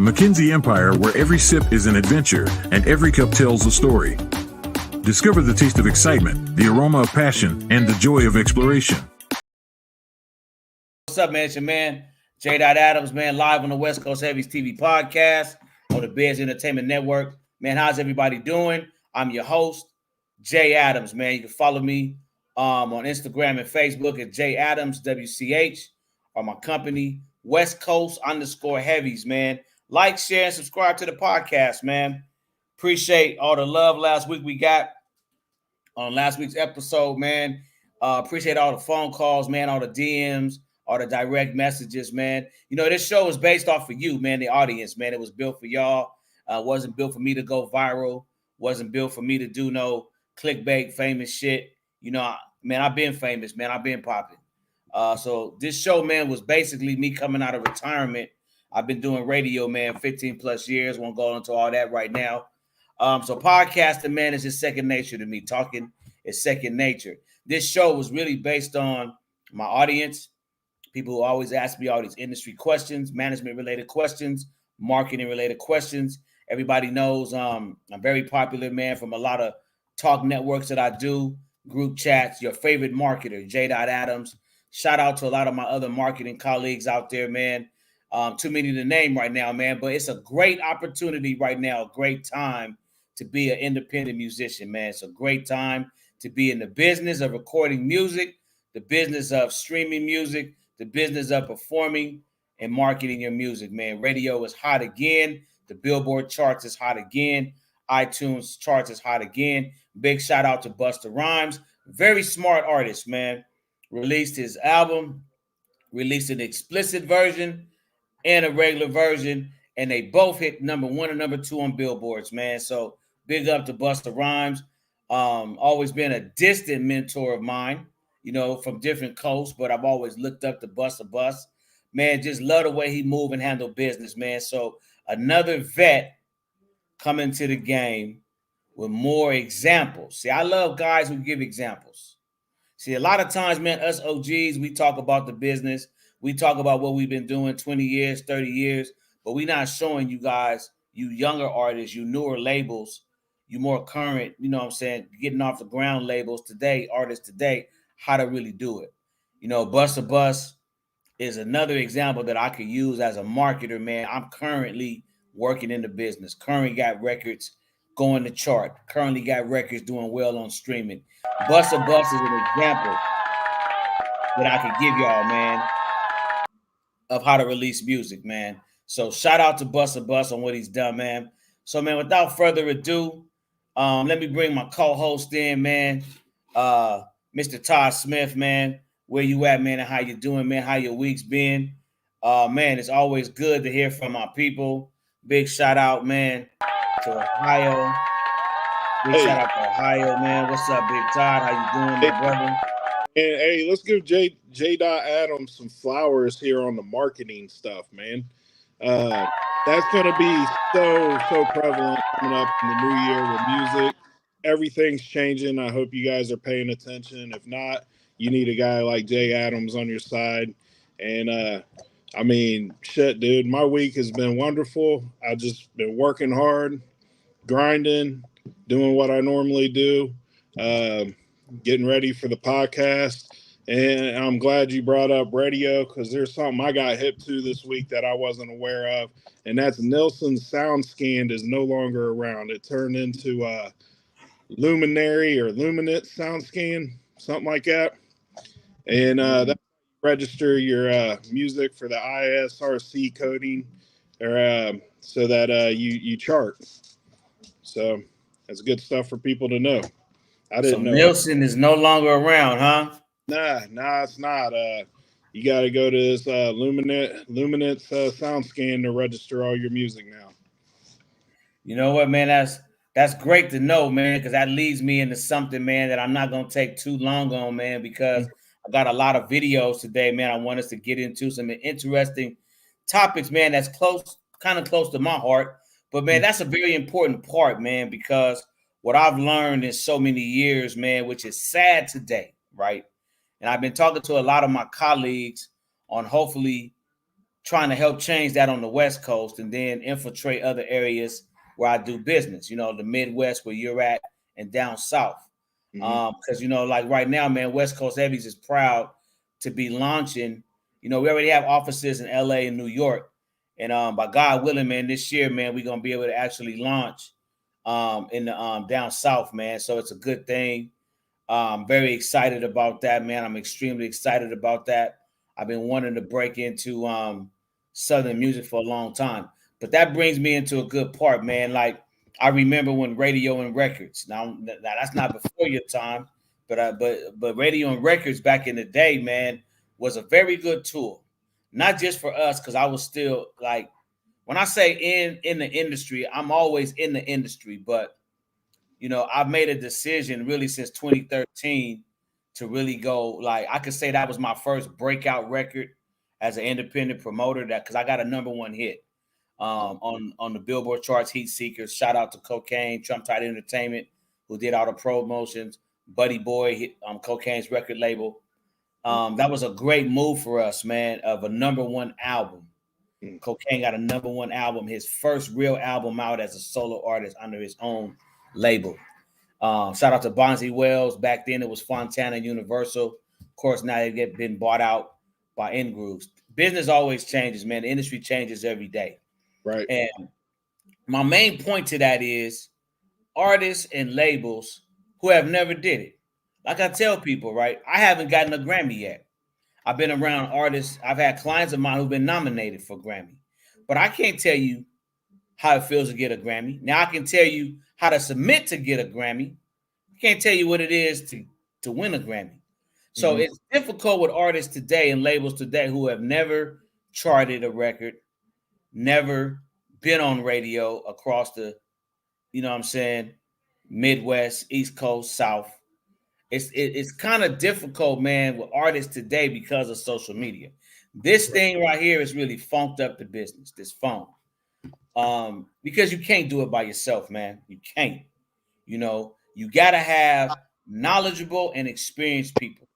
MCKENZIE Empire, where every sip is an adventure and every cup tells a story. Discover the taste of excitement, the aroma of passion, and the joy of exploration. What's up, man? It's your man, J. Adams, man, live on the Westcoast Heavies TV podcast on the Biz Entertainment Network. Man, how's everybody doing? I'm your host, J. Adams, man. You can follow me on Instagram and Facebook at J. Adams, WCH, or my company, Westcoast _Heavies, man. Like, share, and subscribe to the podcast, man. Appreciate all the love last week we got on last week's episode, man. Appreciate all the phone calls, man, all the DMs, all the direct messages, man. You know, this show is based off of you, man, the audience, man. It was built for y'all. Wasn't built for me to go viral. Wasn't built for me to do no clickbait famous shit. You know, man, I've been famous, man. I've been popping. So this show, man, was basically me coming out of retirement. I've been doing radio, man, 15 plus years. Won't go into all that right now. So podcasting, man, is just second nature to me. Talking is second nature. This show was really based on my audience, people who always ask me all these industry questions, management-related questions, marketing-related questions. Everybody knows I'm very popular, man, from a lot of talk networks that I do, group chats, your favorite marketer, J. Adams. Shout out to a lot of my other marketing colleagues out there, man. Too many to name right now, man, but it's a great opportunity right now, a great time to be an independent musician, man. It's a great time to be in the business of recording music, the business of streaming music, the business of performing and marketing your music, man. Radio is hot again. The Billboard charts is hot again. iTunes charts is hot again. Big shout out to Busta Rhymes. Very smart artist, man. Released his album, released an explicit version and a regular version, and they both hit number 1 and number 2 on billboards, man. So big up to Busta Rhymes. Always been a distant mentor of mine, you know, from different coasts, but I've always looked up to Busta Bus. Man, just love the way he move and handle business, man. So another vet coming to the game with more examples. See, I love guys who give examples. See, a lot of times, man, us OGs, we talk about the business. We talk about what we've been doing 20 years, 30 years, but we're not showing you guys, you younger artists, you newer labels, you more current, you know what I'm saying, getting off the ground labels today, artists today, how to really do it. You know, Busta Bus is another example that I could use as a marketer, man. I'm currently working in the business, currently got records going to chart, currently got records doing well on streaming. Busta Bus is an example that I could give y'all, man, of how to release music, man. So shout out to Busta Bus on what he's done, man. So, man, without further ado, let me bring my co-host in, man. Mr. Todd Smith, man. Where you at, man, and how you doing, man? How your week's been? Man, it's always good to hear from our people. Big shout out, man, to Ohio. Big shout out to Ohio, man. What's up, Big Todd? How you doing, my brother? And hey, let's give J. Adams some flowers here on the marketing stuff, man. That's going to be so prevalent coming up in the new year with music. Everything's changing. I hope you guys are paying attention. If not, you need a guy like J. Adams on your side. And I mean, shit, dude, my week has been wonderful. I've just been working hard, grinding, doing what I normally do. Getting ready for the podcast, and I'm glad you brought up radio because there's something I got hip to this week that I wasn't aware of, and that's Nielsen's SoundScan is no longer around. It turned into Luminary or Luminate SoundScan, something like that, and that register your music for the ISRC coding, or so that you chart. So that's good stuff for people to know. I didn't know. Nielsen is no longer around, huh? Nah, it's not. You got to go to this Luminate SoundScan to register all your music now. You know what, man? That's great to know, man, because that leads me into something, man, that I'm not going to take too long on, man, because I got a lot of videos today, man. I want us to get into some interesting topics, man, that's kind of close to my heart. But, man, that's a very important part, man, because what I've learned in so many years, man, which is sad today, right? And I've been talking to a lot of my colleagues on hopefully trying to help change that on the West Coast and then infiltrate other areas where I do business, the Midwest where you're at and down south. Because, like right now, man, West Coast Heavies is proud to be launching. We already have offices in LA and New York. And by God willing, man, this year, man, we're going to be able to actually launch in the down south, man. So it's a good thing. Very excited about that, man. I'm extremely excited about that. I've been wanting to break into Southern music for a long time. But that brings me into a good part, man. Like, I remember when radio and records. Now that's not before your time, but radio and records back in the day, man, was a very good tool. Not just for us, because I was still like, when I say in the industry, I'm always in the industry. But I've made a decision really since 2013 to really go. Like, I could say that was my first breakout record as an independent promoter. That because I got a #1 hit. On the Billboard charts, Heat Seekers. Shout out to Cocaine, Trump Tide Entertainment, who did all the promotions. Buddy Boy, Cocaine's record label. That was a great move for us, man, of a #1 album. Cocaine got a #1 album, his first real album out as a solo artist under his own label. Shout out to Bonzi Wells. Back then it was Fontana Universal. Of course, now they been bought out by N Grooves. Business always changes, man. The industry changes every day. Right. And my main point to that is artists and labels who have never did it. Like I tell people, right? I haven't gotten a Grammy yet. I've been around artists. I've had clients of mine who've been nominated for Grammy. But I can't tell you how it feels to get a Grammy. Now I can tell you how to submit to get a Grammy. I can't tell you what it is to win a Grammy. So it's difficult with artists today and labels today who have never charted a record, never been on radio across the, Midwest, East Coast, South. It's kind of difficult, man, with artists today because of social media. This thing right here is really funked up the business, this phone. Because you can't do it by yourself, man. You can't. You got to have knowledgeable and experienced people.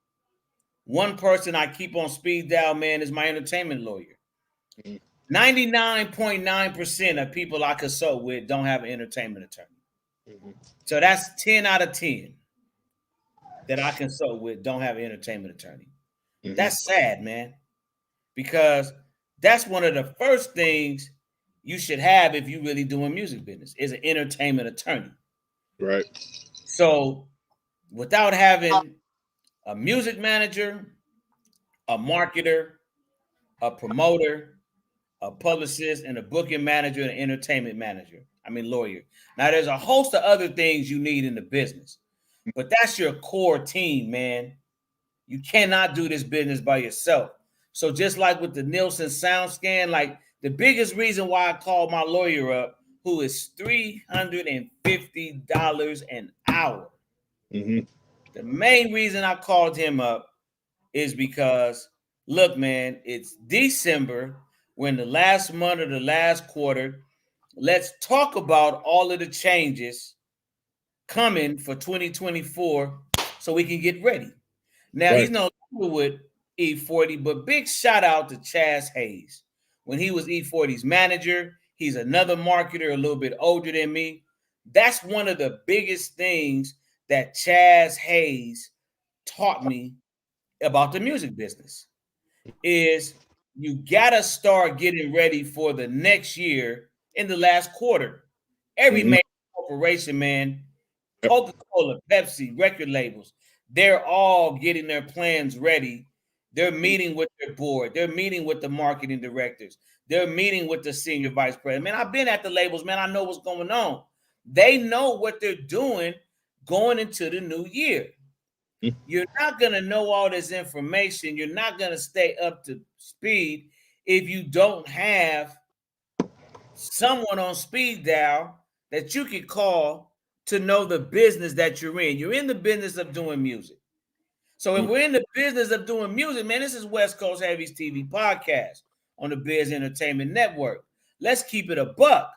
One person I keep on speed dial, man, is my entertainment lawyer. 99.9% of people I consult with don't have an entertainment attorney. So that's 10 out of 10 that I consult with don't have an entertainment attorney. That's sad, man, because that's one of the first things you should have if you're really doing music business is an entertainment attorney. Right. So without having a music manager, a marketer, a promoter, a publicist, and a booking manager, and an entertainment lawyer. Now, there's a host of other things you need in the business, but that's your core team, man. You cannot do this business by yourself. So just like with the Nielsen sound scan, like the biggest reason why I called my lawyer up, who is $350 an hour. The main reason I called him up is because, look, man, it's December. We're in the last month of the last quarter. Let's talk about all of the changes coming for 2024 so we can get ready. Now, He's no longer with E40, but big shout out to Chaz Hayes. When he was E40's manager, he's another marketer, a little bit older than me. That's one of the biggest things that Chaz Hayes taught me about the music business is you got to start getting ready for the next year in the last quarter. Every major corporation, man, Coca-Cola, Pepsi, record labels, they're all getting their plans ready. They're meeting with their board. They're meeting with the marketing directors. They're meeting with the senior vice president. Man, I've been at the labels, man. I know what's going on. They know what they're doing going into the new year. You're not going to know all this information. You're not going to stay up to speed if you don't have someone on speed dial that you can call to know the business that you're in. You're in the business of doing music. So if we're in the business of doing music, man, this is Westcoast Heavies TV podcast on the Biz Entertainment Network. Let's keep it a buck.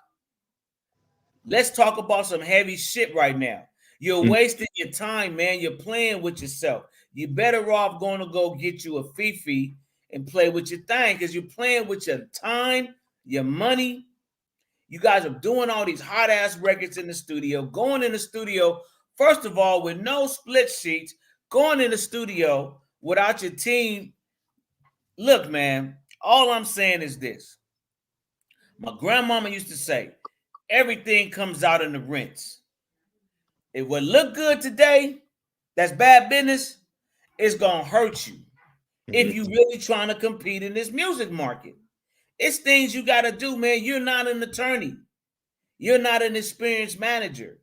Let's talk about some heavy shit right now. You're wasting your time, man. You're playing with yourself. You're better off going to go get you a Fifi and play with your thing because you're playing with your time, your money. You guys are doing all these hot ass records in the studio, going in the studio, first of all, with no split sheets, going in the studio without your team. Look, man, all I'm saying is this. My grandmama used to say, everything comes out in the rinse. It would look good today, that's bad business, it's going to hurt you if you really trying to compete in this music market. It's things you got to do, man. You're not an attorney. You're not an experienced manager.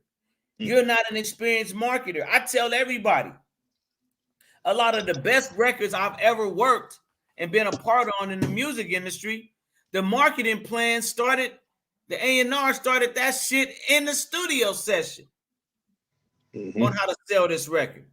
You're not an experienced marketer. I tell everybody, a lot of the best records I've ever worked and been a part on in the music industry, the marketing plan started, the A&R started that shit in the studio session on how to sell this record.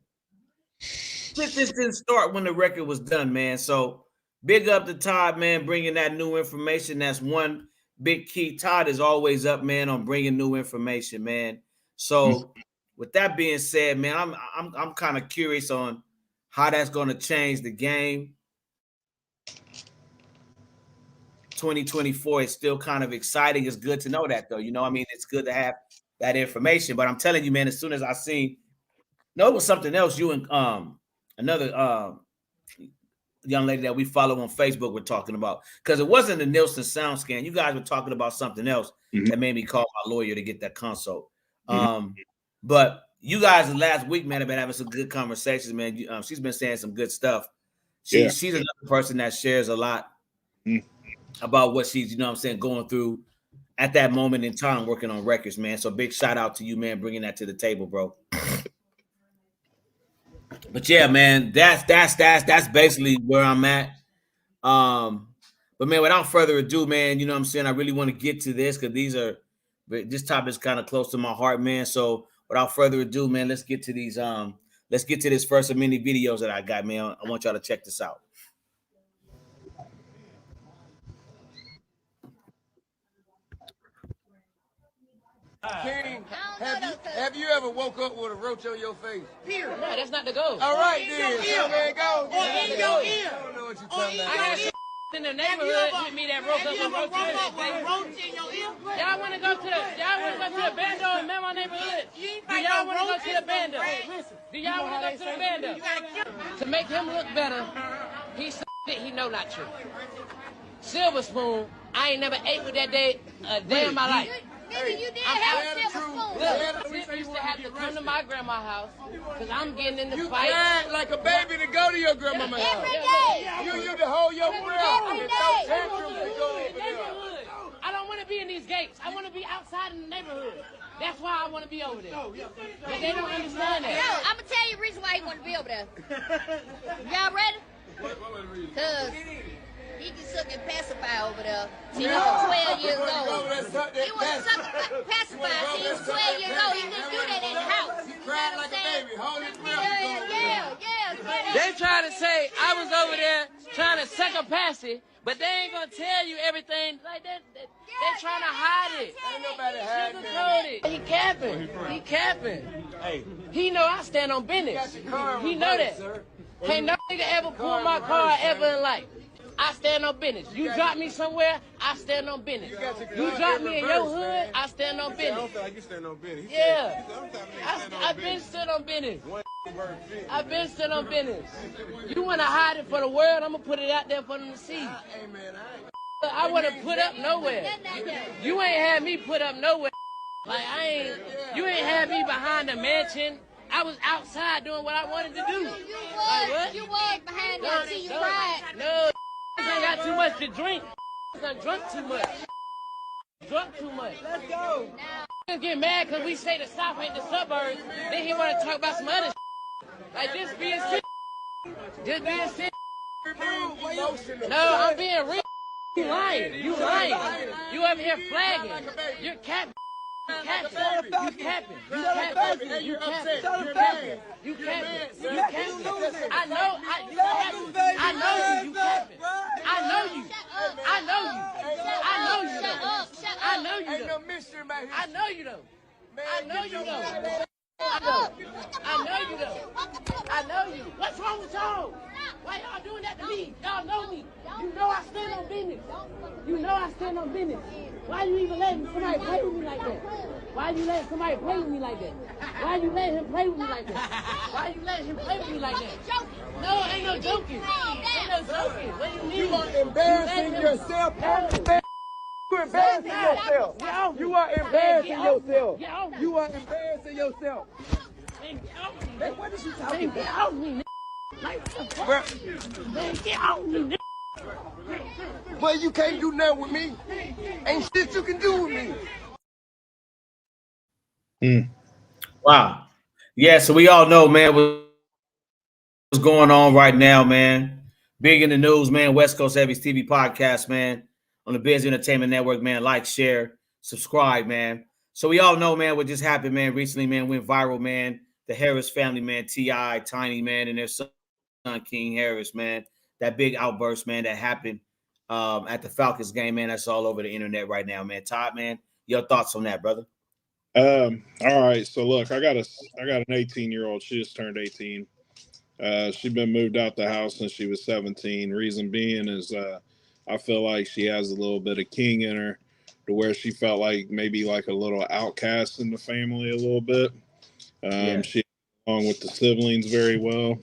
This didn't start when the record was done, man. So big up to Todd, man, bringing that new information. That's one big key. Todd is always up, man, on bringing new information, man. So with that being said, man, I'm kind of curious on how that's going to change the game. 2024 is still kind of exciting. It's good to know that, though. You know, I mean, it's good to have that information. But I'm telling you, man, as soon as I seen, no, it was something else. You and another young lady that we follow on Facebook were talking about, because it wasn't the Nielsen sound scan. You guys were talking about something else that made me call my lawyer to get that consult. But you guys last week, man, have been having some good conversations, man. She's been saying some good stuff. She's another person that shares a lot about what she's, you know what I'm saying, going through at that moment in time working on records, man. So big shout out to you, man, bringing that to the table, bro. But yeah, man, that's basically where I'm at. But man, without further ado, man, you know what I'm saying, I really want to get to this because this topic is kind of close to my heart, man. So without further ado, man, let's get to this first of many videos that I got, man. I want y'all to check this out. King, have you ever woke up with a roach on your face? Period. No, that's not the goal. All right, then. So, man, go. Or in your ear. I don't know what you're talking about. I got shit in the neighborhood with me that broke up with roach in your ear. Y'all want to go to the bando in my neighborhood? Do y'all want to go to the bando? Do y'all want to go to the bando? To make him look better, he said it, he know not true. Silver spoon, I ain't never ate with that day a day in my life. Nigga, you did have a silver spoon. Look, you used to have to come to my grandma's house because I'm getting in the fight. You cried like a baby to go to your grandma's house. Every day. You used to hold your breath. Every day. I don't want to be in these gates. I want to be outside in the neighborhood. That's why I want to be over there. But they don't understand that. No, I'm going to tell you the reason why you want to be over there. Y'all ready? Because he can suck and pacify over there. See, he was 12 years old. He was sucking pacify. See, he was 12 years old. He couldn't do that in the house. You cried like a baby. Hold his breath. They trying to say I was over there trying to suck a passy, but they ain't going to tell you everything like that. They trying to hide it. Ain't nobody hiding it. He capping. He capping. Hey. He know I stand on business. He know that. Ain't no nigga ever pull my car ever in life. I stand on business. You drop me somewhere, I stand on business. You drop me in your hood, I stand on business. I don't feel like you stand on business. Yeah. I've been stood on business. I've been stood on business. You want to hide it for the world, I'm going to put it out there for them to see. I want to put up nowhere. You ain't had me put up nowhere. Like, you ain't had me behind the mansion. I was outside doing what I wanted to do. You was behind that till you cried. No, I got too much to drink. I drunk too much. Drunk too much. Let's go. Now, get mad because we say the South ain't the suburbs. Then he want to talk about some other shit. Like this being shit. Just being shit. No, I'm being real. You lying. You lying. You over here flagging. You're capping. You capping. You capping. You capping. You capping. You capping. I know you. You capping. I know you. I know you. I know you. I know you. I know you though. I know you though. I know you though. I know you. What's wrong with y'all? Why y'all doing that to me? Y'all know me. You know I stand on business. You know I stand on business. Why you even letting somebody play with me like that? Why you letting somebody play with me like that? Why you letting him play with me like that? Why you letting him play with me like that? No, ain't no joking. Ain't no joking. What do you mean? You are embarrassing yourself. You are embarrassing yourself. You are embarrassing yourself. You are embarrassing yourself. Hey, what is you talking about? Get off me, man, get off me, But you can't do nothing with me. Ain't shit you can do with me. Wow. Yeah, so we all know, man, what's going on right now, man. Big in the news, man. Westcoast Heavies TV podcast, man. On the Biz Entertainment Network, man. Like, share, subscribe, man. So we all know, man, what just happened, man. Recently, man, went viral, man. The Harris family, man, T.I., Tiny, man, and their son, King Harris, man. That big outburst, man, that happened at the Falcons game, man. That's all over the internet right now, man. Todd, man, your thoughts on that, brother? All right. So look, I got an 18-year-old. She just turned 18. She's been moved out the house since she was 17. Reason being is I feel like she has a little bit of king in her, to where she felt like maybe like a little outcast in the family a little bit. She along with the siblings very well.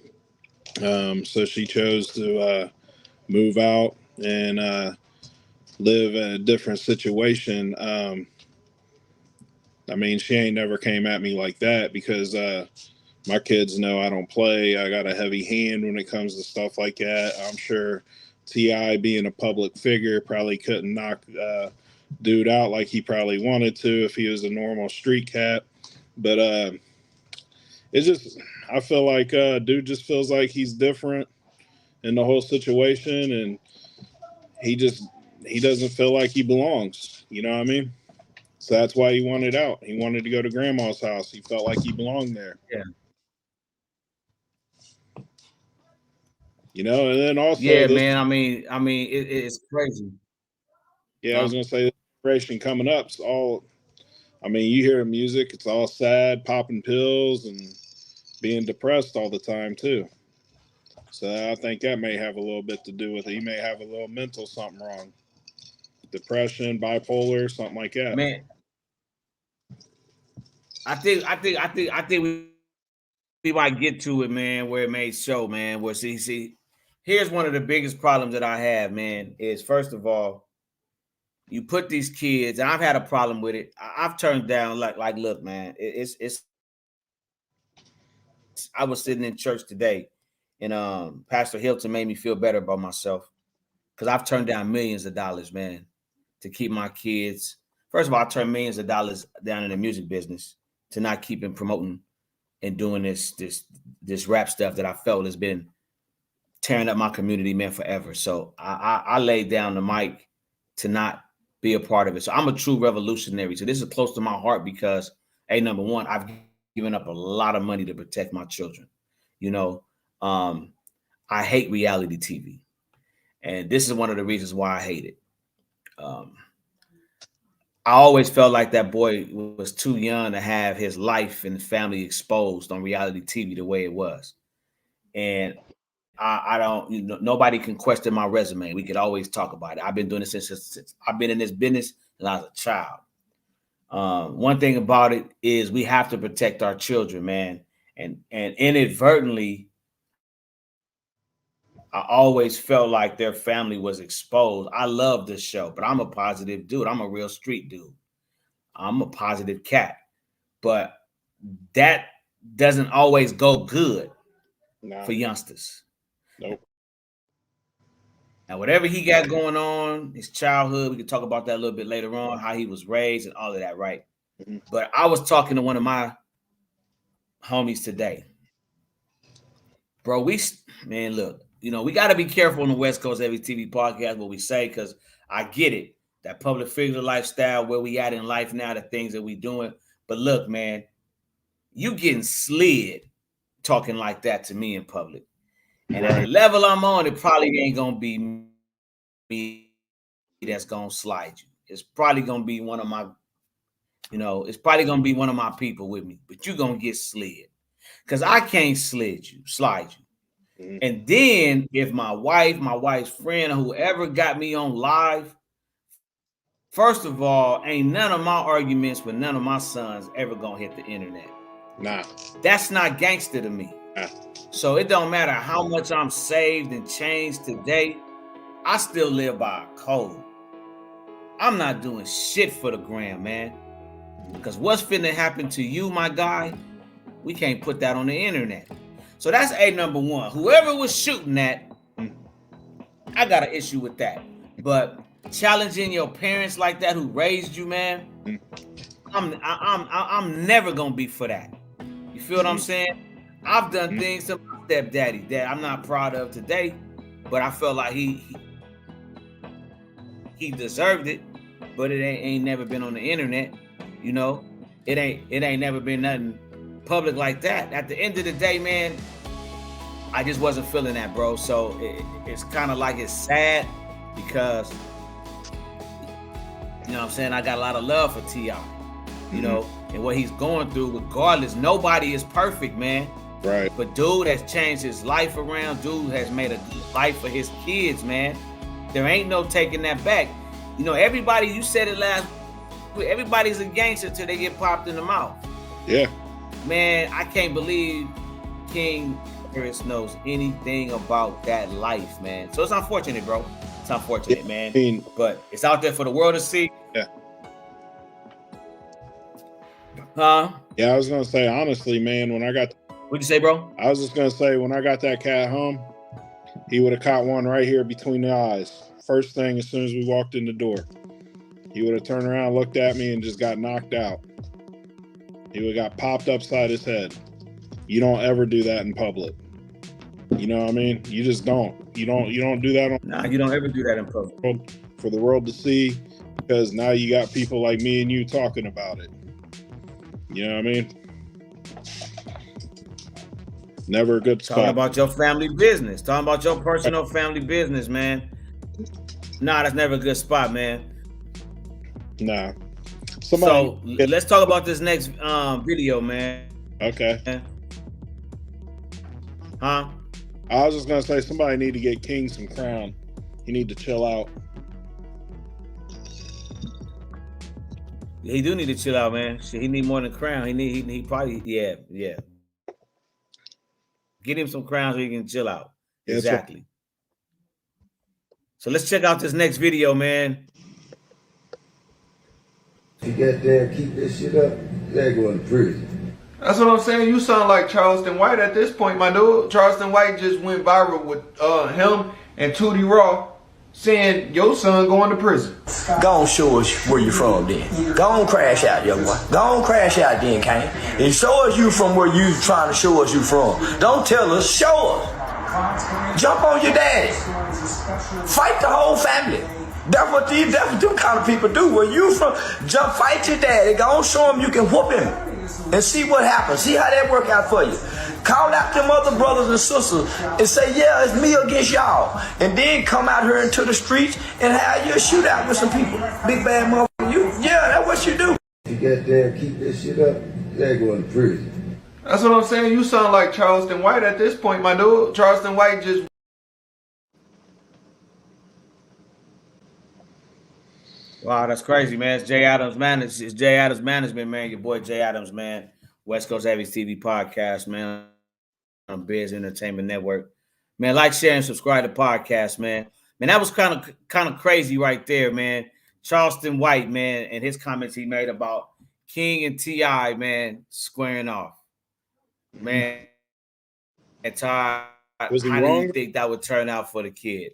So she chose to move out and live in a different situation. I mean, she ain't never came at me like that because my kids know I don't play. I got a heavy hand when it comes to stuff like that. I'm sure T.I., being a public figure, probably couldn't knock dude out like he probably wanted to if he was a normal street cat. But it's just, I feel like dude just feels like he's different in the whole situation, and he doesn't feel like he belongs. You know what I mean? So that's why he wanted out. He wanted to go to grandma's house. He felt like he belonged there. Yeah. You know, and then also, yeah, man. I mean, it's crazy. Yeah, I was gonna say, the generation coming up, it's all. I mean, you hear music; it's all sad, popping pills, and being depressed all the time too. So I think that may have a little bit to do with it. He may have a little mental something wrong, depression, bipolar, something like that. Man, I think we might get to it, man, where it may show, man. Where see, here's one of the biggest problems that I have, man, is first of all, you put these kids, and I've had a problem with it. I've turned down like, look, man, it's. I was sitting in church today, and Pastor Hilton made me feel better about myself because I've turned down millions of dollars, man, to keep my kids. First of all, I turned millions of dollars down in the music business to not keep and promoting and doing this rap stuff that I felt has been tearing up my community, man, forever. So I laid down the mic to not be a part of it. So I'm a true revolutionary. So this is close to my heart because, hey, number one, I've given up a lot of money to protect my children. You know, I hate reality TV. And this is one of the reasons why I hate it. I always felt like that boy was too young to have his life and family exposed on reality TV the way it was. And I don't, nobody can question my resume. We could always talk about it. I've been doing this since I've been in this business since I was a child. One thing about it is we have to protect our children, man. And inadvertently, I always felt like their family was exposed. I love this show, but I'm a positive dude. I'm a real street dude. I'm a positive cat. But that doesn't always go good for youngsters. Nope. Now, whatever he got going on, his childhood, we can talk about that a little bit later on, how he was raised and all of that, right? Mm-hmm. But I was talking to one of my homies today. Bro, man, look, we got to be careful on the Westcoast Heavies TV podcast what we say, because I get it, that public figure lifestyle, where we at in life now, the things that we doing. But look, man, you getting slid talking like that to me in public. And at the level I'm on, it probably ain't going to be me that's going to slide you. It's probably going to be one of my You know, it's probably gonna be one of my people with me, but you're gonna get slid. Because I can't slide you. Mm-hmm. And then if my wife's friend, or whoever got me on live, first of all, ain't none of my arguments with none of my sons ever gonna hit the internet. Nah. That's not gangster to me. Nah. So it don't matter how much I'm saved and changed today, I still live by a code. I'm not doing shit for the gram, man. Because what's finna happen to you, my guy, we can't put that on the internet. So that's number one. Whoever was shooting that, I got an issue with that. But challenging your parents like that who raised you, man, I'm never gonna be for that. You feel what I'm saying? I've done things to my stepdaddy that I'm not proud of today, but I felt like he deserved it. But it ain't never been on the internet, you know. It ain't never been nothing public like that. At the end of the day, man, I just wasn't feeling that, bro. So it's kind of like it's sad because, you know what I'm saying, I got a lot of love for T.I., you know, and what he's going through. Regardless, nobody is perfect, man. Right. But dude has changed his life around. Dude has made a good life for his kids, man. There ain't no taking that back. You know, everybody, you said it last week, everybody's a gangster until they get popped in the mouth. Yeah. Man, I can't believe King Harris knows anything about that life, man. So it's unfortunate, bro. It's unfortunate, man. But it's out there for the world to see. Yeah. Huh? Yeah, I was gonna say, honestly, man, when I got What'd you say, bro? I was just gonna say, when I got that cat home, he would have caught one right here between the eyes. First thing, as soon as we walked in the door, he would have turned around, looked at me, and just got knocked out. He would have got popped upside his head. You don't ever do that in public. You know what I mean? You just don't. You don't do that. Nah, you don't ever do that in public. For the world to see, because now you got people like me and you talking about it. You know what I mean? Never a good spot. Talking about your family business. Talking about your personal family business, man. Nah, that's never a good spot, man. Nah. So let's talk about this next video, man. Okay. Huh? I was just gonna say, somebody need to get King some crown. He need to chill out. He do need to chill out, man. He need more than crown. He probably yeah. Get him some crowns so he can chill out. Yeah, exactly. So let's check out this next video, man. You get there and keep this shit up, they're going to prison. That's what I'm saying. You sound like Charleston White at this point, my dude. Charleston White just went viral with him and Tootie Raw saying your son going to prison. Go on, show us where you from then. Go on, crash out, young boy. Go on, crash out then, Kane. And show us you from where you trying to show us you from. Don't tell us, show us. Jump on your daddy. Fight the whole family. That's what them kind of people do. Where you from, jump, fight your daddy. Go on, show him you can whoop him. And see what happens. See how that work out for you. Call out them other brothers and sisters and say, yeah, it's me against y'all. And then come out here into the streets and have you a shootout with some people. Big bad motherfucker. Yeah, that's what you do. You get there and keep this shit up, they're going to prison. That's what I'm saying. You sound like Charleston White at this point, my dude. Charleston White just... Wow, that's crazy, man. It's Jay Adams Management. It's Jay Adams Management, man. Your boy Jay Adams, man. Westcoast Heavies TV podcast, man. On Biz Entertainment Network. Man, like, share, and subscribe to the podcast, man. Man, that was kind of crazy right there, man. Charleston White, man, and his comments he made about King and T.I., man, squaring off. Man, and Ty, was he how wrong? do you think that would turn out for the kid?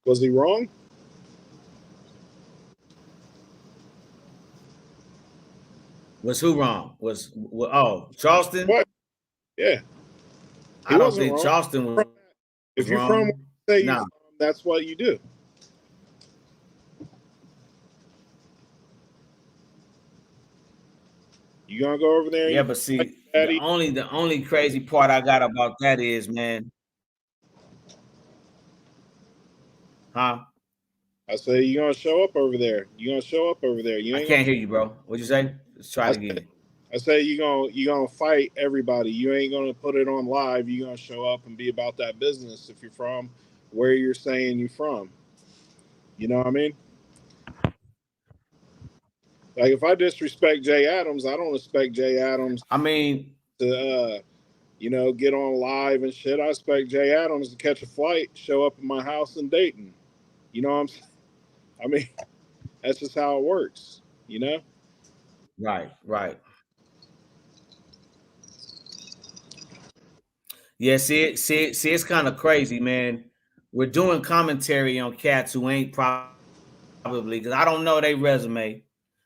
Was he wrong? Was who wrong? Was Charleston? What? Yeah. I don't think wrong. Charleston was. If you're wrong. from, say you're from, that's what you do. You gonna go over there? Yeah, but see, the only crazy part I got about that is, man, huh? I say you're gonna show up over there. You're gonna show up over there. You I ain't can't hear you, bro. What'd you say? Let's try it again. I say you're gonna fight everybody. You ain't gonna put it on live. You're gonna show up and be about that business if you're from where you're saying you're from. You know what I mean? Like if I disrespect Jay Adams, I don't expect Jay Adams I mean, to get on live and shit. I expect Jay Adams to catch a flight, show up at my house in Dayton. You know what I'm saying? I mean, that's just how it works, you know? right. Yeah, see, it's kind of crazy, man. We're doing commentary on cats who ain't probably, because I don't know their resume,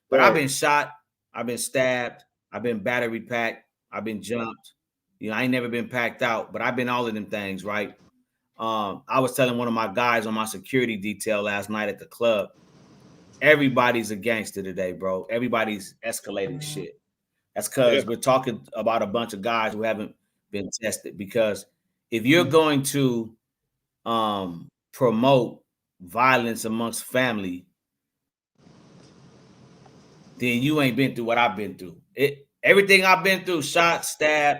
but Right. I've been shot, I've been stabbed, I've been battery packed, I've been jumped. I ain't never been packed out, but I've been all of them things, right? I was telling one of my guys on my security detail last night at the club, everybody's a gangster today, bro. Everybody's escalating shit. That's because we're talking about a bunch of guys who haven't been tested. Because if you're going to promote violence amongst family, then you ain't been through what I've been through. Everything I've been through, shot, stab,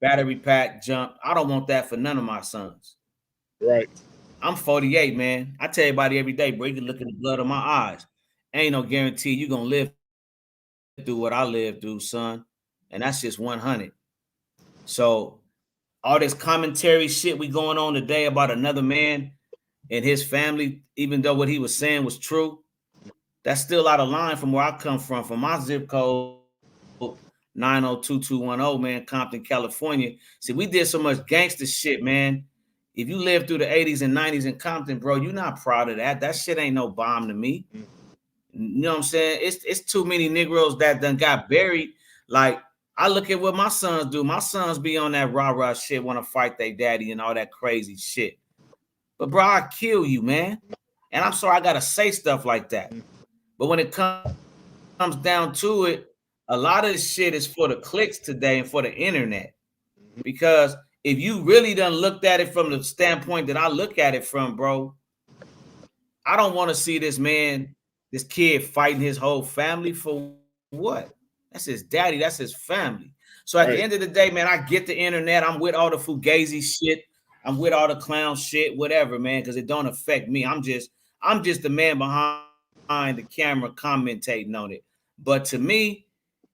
battery pack, jump. I don't want that for none of my sons. Right. I'm 48, man. I tell everybody every day, bro, you can look at the blood on my eyes. Ain't no guarantee you're going to live through what I lived through, son. And that's just 100. So all this commentary shit we going on today about another man and his family, even though what he was saying was true, that's still out of line from where I come from my zip code, 9022210, man, Compton, California. See, we did so much gangster shit, man. If you lived through the 80s and 90s in Compton, bro, you're not proud of that. That shit ain't no bomb to me. You know what I'm saying? It's too many Negroes that done got buried. Like, I look at what my sons do. My sons be on that rah-rah shit, want to fight their daddy and all that crazy shit. But, bro, I kill you, man. And I'm sorry I got to say stuff like that. But when it comes down to it, a lot of this shit is for the clicks today and for the internet. Because if you really done looked at it from the standpoint that I look at it from, bro, I don't want to see this kid fighting his whole family for what? That's his daddy. That's his family. So at the end of the day, man, I get the internet. I'm with all the fugazi shit. I'm with all the clown shit, whatever, man, because it don't affect me. I'm just the man behind the camera commentating on it. But to me,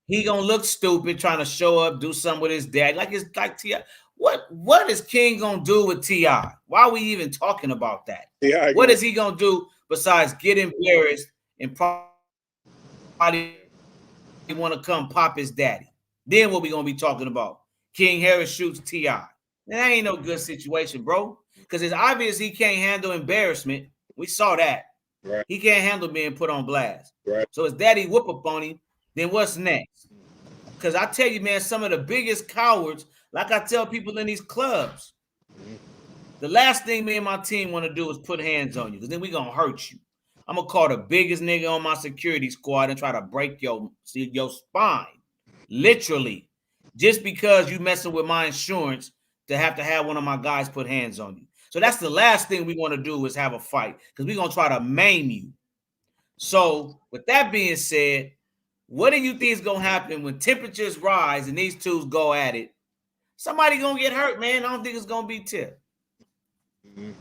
he gonna look stupid trying to show up, do something with his dad. Like it's like T.I. What is King gonna do with T.I.? Why are we even talking about that? Yeah, what is he gonna do besides get embarrassed and probably want to come pop his daddy? Then what we gonna be talking about? King Harris shoots T.I. That ain't no good situation, bro. Because it's obvious he can't handle embarrassment. We saw that. Right. He can't handle being put on blast. Right. So his daddy whoop up on him. Then what's next? Because I tell you, man, some of the biggest cowards, like I tell people in these clubs, the last thing me and my team want to do is put hands on you, because then we gonna hurt you. I'm gonna call the biggest nigga on my security squad and try to break your spine, literally, just because you messing with my insurance to have one of my guys put hands on you. So that's the last thing we want to do is have a fight, because we're gonna try to maim you. So with that being said, what do you think is gonna happen when temperatures rise and these twos go at it? Somebody gonna get hurt, man. I don't think it's gonna be Tip. Then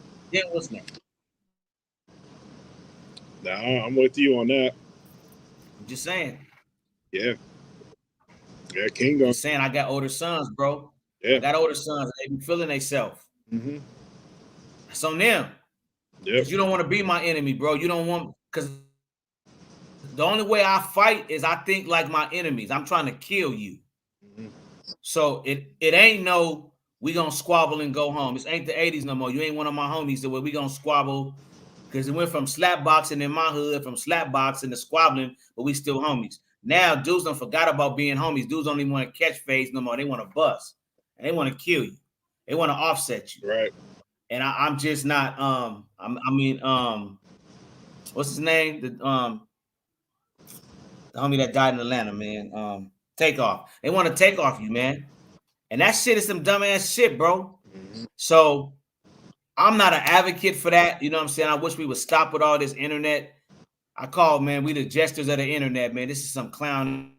what's next? Nah, I'm with you on that. I'm just saying. Yeah, King gonna. Just saying, I got older sons, bro. Yeah. I got older sons. They be feeling themselves. Mm-hmm. That's on them. Yeah. Because you don't want to be my enemy, bro. You don't want, because the only way I fight is I think like my enemies. I'm trying to kill you. Mm-hmm. So it ain't no we gonna squabble and go home. This ain't the 80s no more. You ain't one of my homies the way we gonna squabble, because it went from slap boxing in my hood, from slap boxing to squabbling, but we still homies. Now dudes done forgot about being homies. Dudes don't even want to catch phase no more. They want to bust. And they want to kill you. They want to offset you. Right. And I'm just not what's his name? The homie that died in Atlanta, man. Takeoff. They want to take off you, man. And that shit is some dumbass shit, bro. Mm-hmm. So I'm not an advocate for that. You know what I'm saying? I wish we would stop with all this internet. I call, man, we the jesters of the internet, man. This is some clown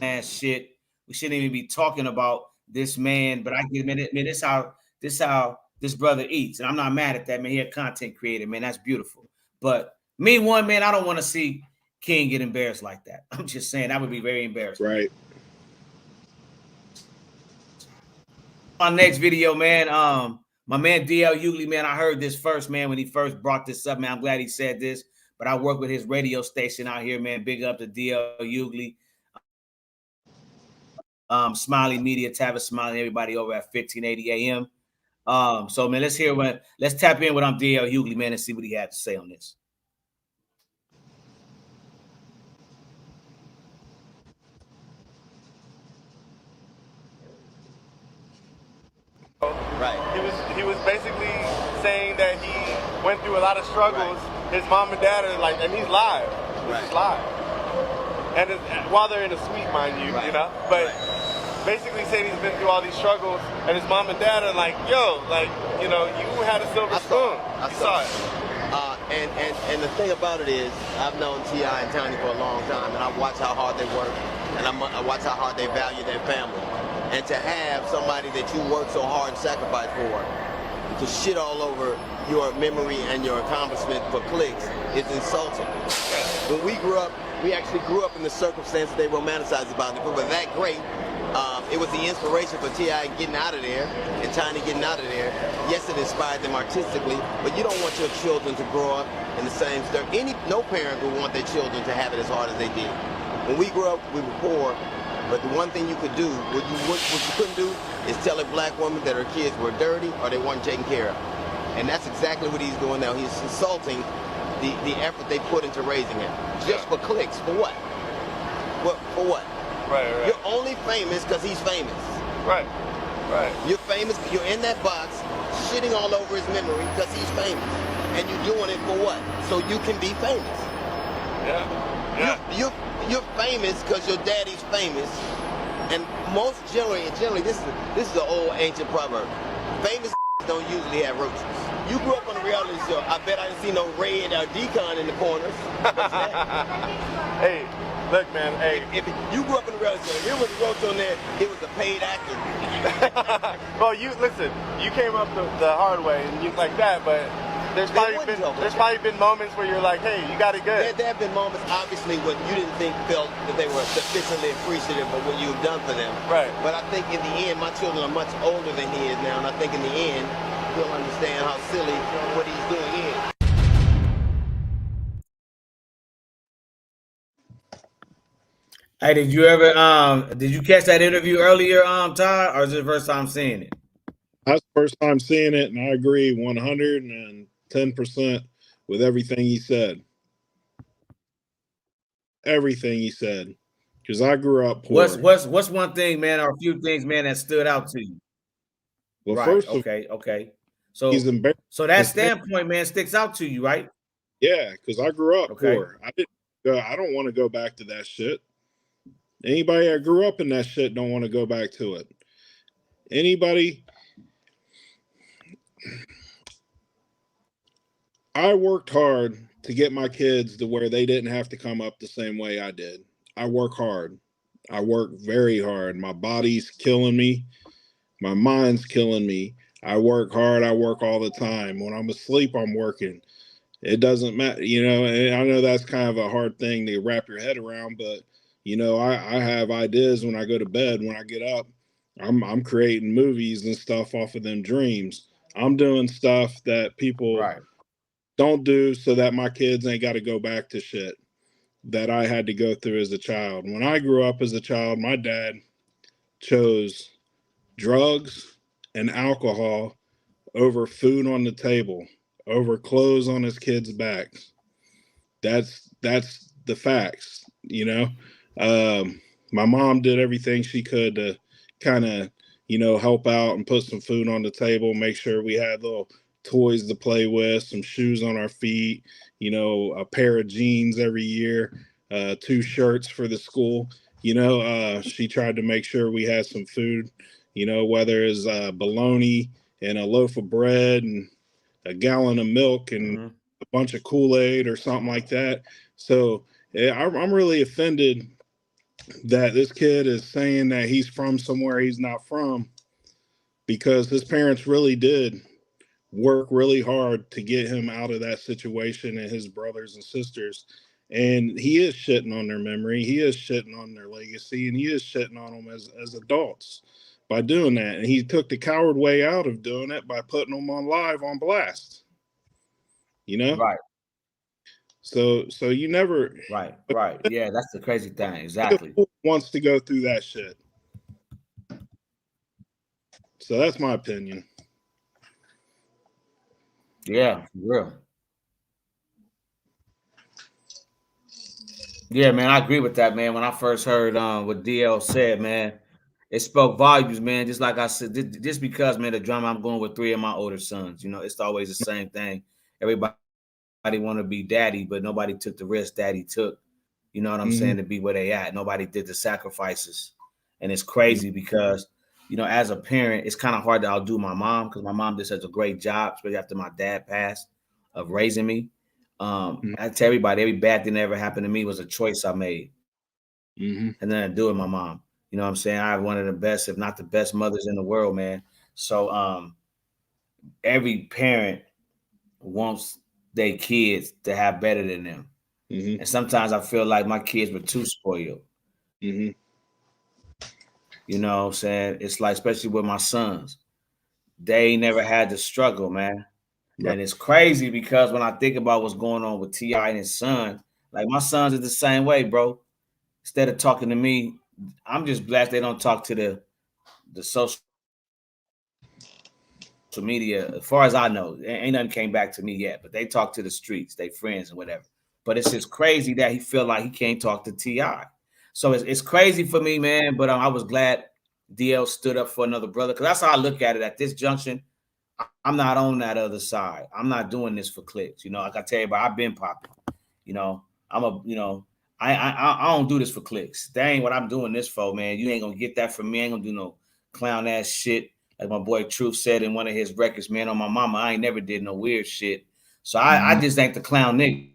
ass shit. We shouldn't even be talking about this man, but I get, man, this how this brother eats. And I'm not mad at that, man. He a content creator, man. That's beautiful. But me, man, I don't want to see King get embarrassed like that. I'm just saying that would be very embarrassing. Right. My next video, man. My man DL Hughley, man, I heard this first, man, when he first brought this up, man. I'm glad he said this, but I work with his radio station out here, man. Big up to DL Hughley. Smiley Media, Tavis Smiley, everybody over at 1580 AM. So man, let's tap in with DL Hughley, man, and see what he had to say on this. Right. He was basically saying that he went through a lot of struggles. Right. His mom and dad are like, and he's live. This is live. And while they're in a suite, mind you, you know. But basically saying he's been through all these struggles, and his mom and dad are like, yo, like, you know, you had a silver spoon. I saw it. And the thing about it is, I've known T.I. and Tiny for a long time, and I watch how hard they work, and I watch how hard they value their family. And to have somebody that you work so hard and sacrifice for to shit all over your memory and your accomplishment for clicks is insulting. When we grew up, we actually grew up in the circumstances they romanticized about it. If it was that great, it was the inspiration for T.I. getting out of there and Tiny getting out of there. Yes, it inspired them artistically, but you don't want your children to grow up in the same stuff. No parent would want their children to have it as hard as they did. When we grew up, we were poor. But the one thing you could do, what you couldn't do, is tell a black woman that her kids were dirty or they weren't taken care of. And that's exactly what he's doing now. He's insulting the effort they put into raising him. Just for clicks. For what? For what? Right. You're only famous because he's famous. Right. You're famous, you're in that box, shitting all over his memory because he's famous. And you're doing it for what? So you can be famous. Yeah. You're famous because your daddy's famous, and most generally, this is an old ancient proverb. Famous don't usually have roaches. You grew up on a reality show. I bet I didn't see no Red or Decon in the corners. Hey, look, man. Hey, if you grew up in a reality show, there was a roach on there. It was a paid actor. Well, you came up the hard way and you like that, but. There's probably been moments where you're like, hey, you got it good. There have been moments, obviously, when you didn't felt that they were sufficiently appreciative of what you've done for them. Right. But I think in the end, my children are much older than he is now, and I think in the end, he'll understand how silly what he's doing is. Hey, did you catch that interview earlier, Todd, or is it the first time seeing it? That's the first time seeing it, and I agree 110% with everything he said. Everything he said, because I grew up poor. What's one thing, man, or a few things, man, that stood out to you? Well, right. first, okay. So he's embarrassed. So that standpoint, man, sticks out to you, right? Yeah, because I grew up poor. I don't want to go back to that shit. Anybody that grew up in that shit don't want to go back to it. Anybody. I worked hard to get my kids to where they didn't have to come up the same way I did. I work hard. I work very hard. My body's killing me. My mind's killing me. I work hard. I work all the time. When I'm asleep, I'm working. It doesn't matter, and I know that's kind of a hard thing to wrap your head around, but, I have ideas when I go to bed. When I get up, I'm creating movies and stuff off of them dreams. I'm doing stuff that people don't do so that my kids ain't got to go back to shit that I had to go through as a child. When I grew up as a child, my dad chose drugs and alcohol over food on the table, over clothes on his kids' backs. That's the facts, My mom did everything she could to kind of, help out and put some food on the table, make sure we had little toys to play with, some shoes on our feet, a pair of jeans every year, 2 shirts for the school. She tried to make sure we had some food, whether it's bologna and a loaf of bread and a gallon of milk and a bunch of Kool-Aid or something like that. So I'm really offended that this kid is saying that he's from somewhere he's not from, because his parents really did work really hard to get him out of that situation, and his brothers and sisters. And he is shitting on their memory. He is shitting on their legacy, and he is shitting on them as adults by doing that. And he took the coward way out of doing it by putting them on live on blast. You know? Right. So you never. Right. Yeah, that's the crazy thing. Exactly. Wants to go through that shit. So that's my opinion. Yeah, for real. Yeah, man, I agree with that, man. When I first heard what DL said, man, it spoke volumes, man. Just like I said, just because, man, the drama, I'm going with 3 of my older sons. You know, it's always the same thing. Everybody want to be daddy, but nobody took the risk daddy took. You know what I'm saying? To be where they at. Nobody did the sacrifices. And it's crazy because, you know, as a parent, it's kind of hard to outdo my mom, because my mom did such a great job, especially after my dad passed, of raising me. I tell everybody, every bad thing that ever happened to me was a choice I made. And then I do it, my mom. You know what I'm saying? I have one of the best, if not the best mothers in the world, man. So every parent wants their kids to have better than them. And sometimes I feel like my kids were too spoiled. You know what I'm saying? It's like, especially with my sons, they never had to struggle, man. And it's crazy because when I think about what's going on with T.I. and his son, like my sons are the same way, bro. Instead of talking to me, I'm just blessed they don't talk to the social media. As far as I know, ain't nothing came back to me yet, but they talk to the streets, they friends and whatever. But it's just crazy that he feel like he can't talk to T.I. So it's crazy for me, man. But I was glad DL stood up for another brother, because that's how I look at it at this junction. I'm not on that other side. I'm not doing this for clicks. You know, like I tell you, but I've been popping. You know, I don't do this for clicks. That ain't what I'm doing this for, man. You ain't gonna get that from me. I ain't gonna do no clown ass shit. Like my boy Truth said in one of his records, man, on my mama, I ain't never did no weird shit. So I just ain't the clown nigga.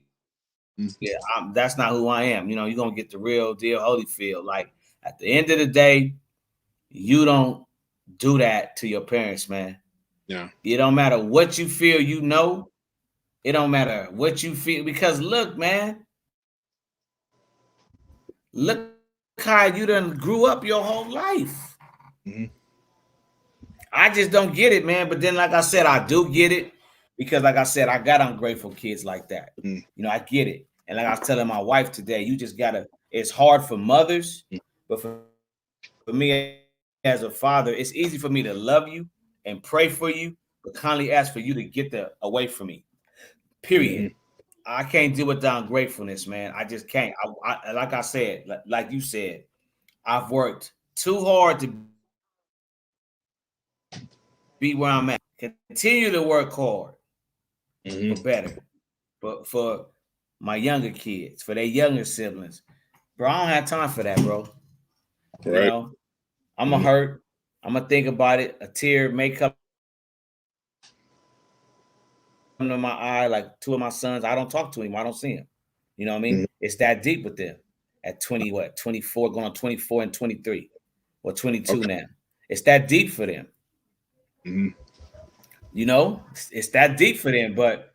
Yeah, that's not who I am. You know, you're gonna get the real deal Holyfield. Like at the end of the day, you don't do that to your parents, man. Yeah. It don't matter what you feel, you know. It don't matter what you feel, because look, man. Look how you done grew up your whole life. I just don't get it, man. But then, like I said, I do get it, because, like I said, I got ungrateful kids like that. You know, I get it. And like I was telling my wife today, you just gotta. It's hard for mothers, but for me as a father, it's easy for me to love you and pray for you, but kindly ask for you to get away from me. Period. I can't deal with the ungratefulness, man. I just can't. I like I said, like you said, I've worked too hard to be where I'm at. Continue to work hard for better, but for my younger kids, for their younger siblings, bro, I don't have time for that, bro. You know, I'm gonna hurt. I'm gonna think about it. A tear may come to my eye. Like 2 of my sons, I don't talk to him. I don't see him. You know what I mean? It's that deep with them. At 24, going on 24 and 23, or 22 now. It's that deep for them. You know, it's that deep for them. But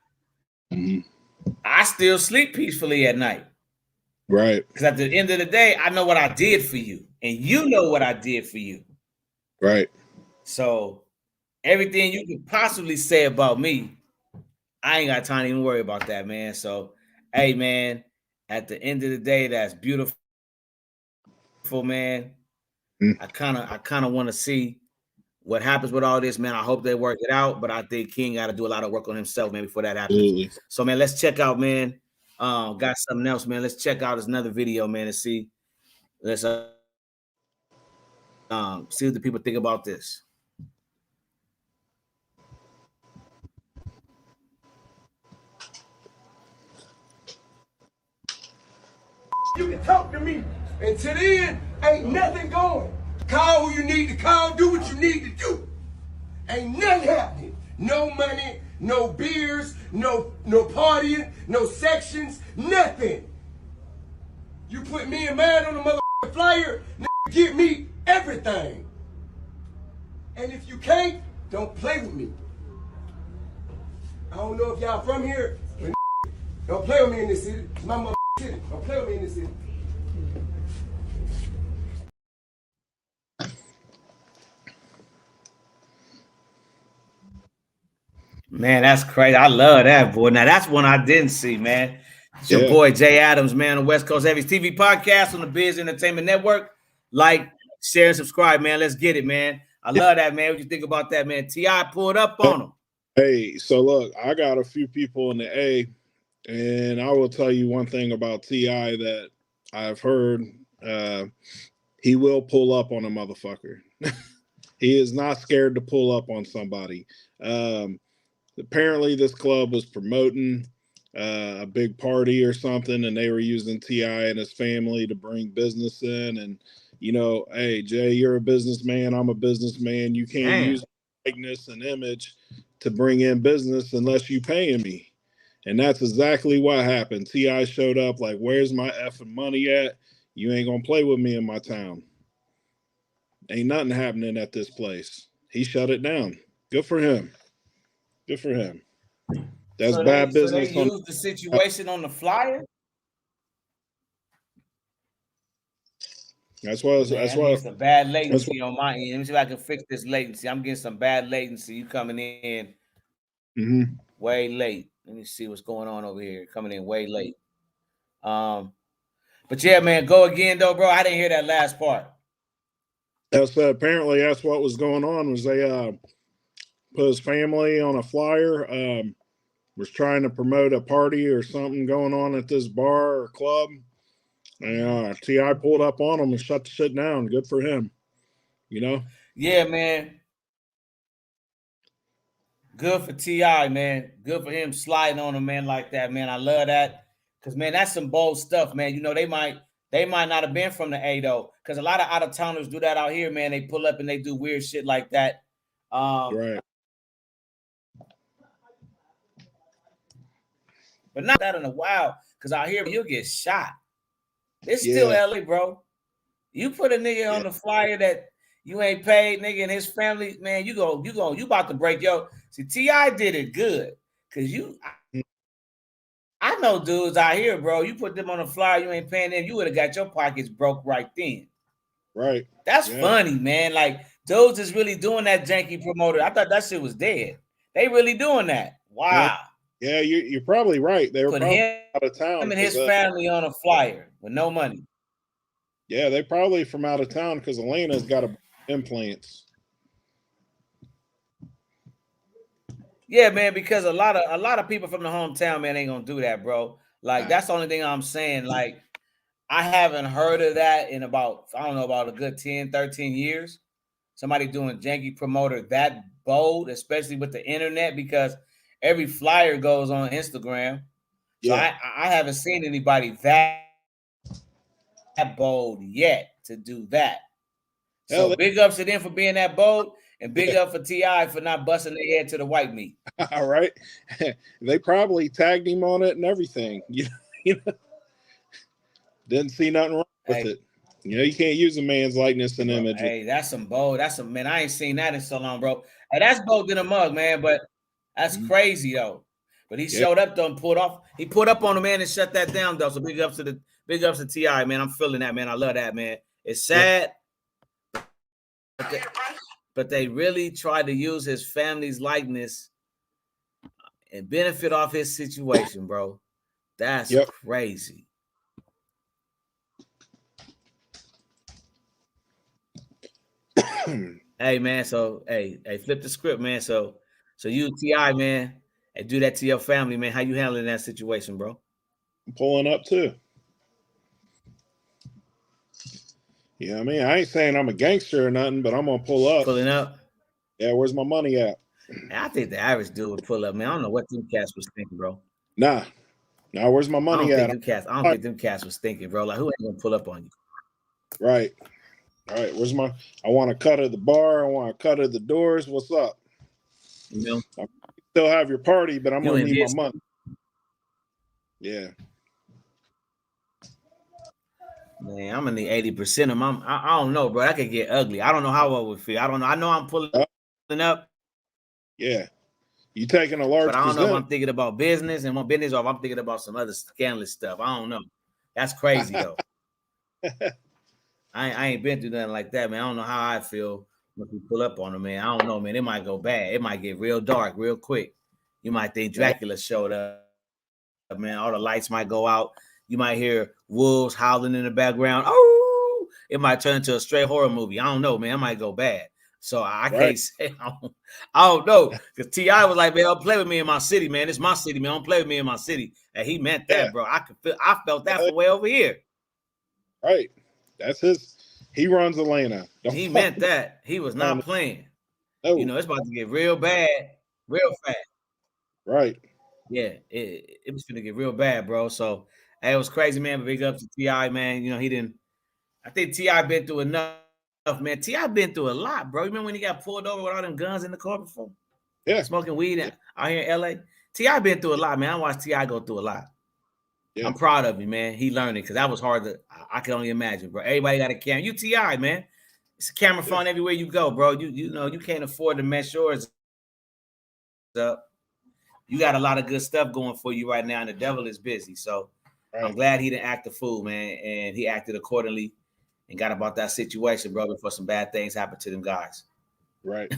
I still sleep peacefully at night. Right. Because at the end of the day, I know what I did for you, and you know what I did for you. Right. So everything you could possibly say about me, I ain't got time to even worry about that, man. So, hey, man, at the end of the day, that's beautiful, man. I kind of want to see what happens with all this, man. I hope they work it out, but I think King got to do a lot of work on himself, man, before that happens. So, man, let's check out, man. Got something else, man. Let's check out another video, man, and see. Let's see what the people think about this. You can talk to me. Until then, ain't nothing going. Call who you need to call. Do what you need to do. Ain't nothing happening. No money, no beers, no partying, no sections, nothing. You put me and man on the motherfucking flyer, nigga, give me everything. And if you can't, don't play with me. I don't know if y'all from here, but don't play with me in this city. It's my motherfucking city. Don't play with me in this city. Man, that's crazy. I love that, boy. Now, that's one I didn't see, man. It's your boy, Jay Adams, man, on Westcoast Heavies TV podcast on the Biz Entertainment Network. Like, share, and subscribe, man. Let's get it, man. I love that, man. What you think about that, man? T.I. pulled up on him. Hey, so look, I got a few people in the A, and I will tell you one thing about T.I. that I've heard. He will pull up on a motherfucker. He is not scared to pull up on somebody. Apparently, this club was promoting a big party or something, and they were using T.I. and his family to bring business in. And, you know, hey, Jay, you're a businessman. I'm a businessman. You can't use likeness and image to bring in business unless you paying me. And that's exactly what happened. T.I. showed up like, where's my effing money at? You ain't going to play with me in my town. Ain't nothing happening at this place. He shut it down. Good for him. Good for him. That's bad business. So they used the situation on the flyer? That's why. That's why. Some bad latency on my end. Let me see if I can fix this latency. I'm getting some bad latency. You coming in way late. Let me see what's going on over here. Coming in way late. But yeah, man, go again though, bro. I didn't hear that last part. That's apparently that's what was going on. Was they put his family on a flyer? Was trying to promote a party or something going on at this bar or club. And T.I. pulled up on him and shut the shit down. Good for him. You know? Yeah, man. Good for T.I., man. Good for him sliding on a man like that, man. I love that. Because, man, that's some bold stuff, man. You know, they might not have been from the A, though. Because a lot of out-of-towners do that out here, man. They pull up and they do weird shit like that. Right. But not that in a while. Because out here, you'll get shot. It's still LA, bro. You put a nigga on the flyer that you ain't paid, nigga, and his family, man, you about to break your. See, T.I. did it good. Because I know dudes out here, bro. You put them on a flyer, you ain't paying them, you would have got your pockets broke right then. Right. That's funny, man. Like, dudes is really doing that janky promoter. I thought that shit was dead. They really doing that. Wow. Yeah, you're probably right. They were put probably him out of town. and his family on a flyer with no money. Yeah, they probably from out of town because Elena's got implants. Yeah, man, because a lot of people from the hometown, man, ain't gonna do that, bro. Like, that's the only thing I'm saying. Like, I haven't heard of that in about a good 10, 13 years. Somebody doing janky promoter that bold, especially with the internet, because every flyer goes on Instagram. So I haven't seen anybody that bold yet to do that. So big ups to them for being that bold, and big up for T.I. for not busting their head to the white meat. All right. They probably tagged him on it and everything. You know? Didn't see nothing wrong with it. You know, you can't use a man's likeness and image. Hey, that's some bold. Man. I ain't seen that in so long, bro. Hey, that's bold in a mug, man. But that's crazy though. But he showed up though and pulled off. He pulled up on the man and shut that down though. So big ups to T.I., man. I'm feeling that, man. I love that, man. It's sad, but they really tried to use his family's likeness and benefit off his situation, bro. That's crazy. Hey, man. So, hey, flip the script, man. So you T.I., man, and do that to your family, man. How you handling that situation, bro? I'm pulling up too. Yeah, I mean, I ain't saying I'm a gangster or nothing, but I'm gonna pull up. Pulling up? Yeah, where's my money at? I think the average dude would pull up, man. I don't know what them cats was thinking, bro. Nah, where's my money at? I don't think them cats was thinking, bro. Like, who ain't gonna pull up on you? Right. All right, where's I want to cut at the bar. I want to cut at the doors. What's up? You know? still have your party, but I'm You gonna in need my his. money. Yeah. Man, I'm in the 80% of my. I don't know, bro. That could get ugly. I don't know how I would feel. I don't know. I know I'm pulling up. Yeah. You taking a But large I don't know if percentage. I'm thinking about business and my business, or if I'm thinking about some other scandalous stuff. I don't know. That's crazy though. I ain't been through nothing like that, man. I don't know how I feel when we pull up on them, man. I don't know, man. It might go bad. It might get real dark real quick. You might think Dracula showed up, man. All the lights might go out. You might hear wolves howling in the background. Oh, it might turn into a straight horror movie. I don't know, man. It might go bad. So I can't say. I don't know, because T.I. was like, man, don't play with me in my city, man. It's my city, man. Don't play with me in my city. And he meant that, bro. I felt that from way over here. Right. That's his. He runs Atlanta. He meant that. He was not playing. No. You know, it's about to get real bad, real fast. Right. Yeah, it was gonna get real bad, bro. So it was crazy, man. But big up to T.I., man. You know, he didn't. I think T.I. been through enough, man. T.I. been through a lot, bro. You remember when he got pulled over with all them guns in the car before? Yeah. Smoking weed out here in L.A. T.I. been through a lot, man. I watched T.I. go through a lot. Yeah. I'm proud of him, man. He learned it, because that was hard to. I can only imagine, bro. Everybody got a camera. You T.I., man. It's a camera phone everywhere you go, bro. You know you can't afford to mess yours up. You got a lot of good stuff going for you right now, and the devil is busy. So I'm glad he didn't act a fool, man, and he acted accordingly and got about that situation, bro, before some bad things happened to them guys. Right.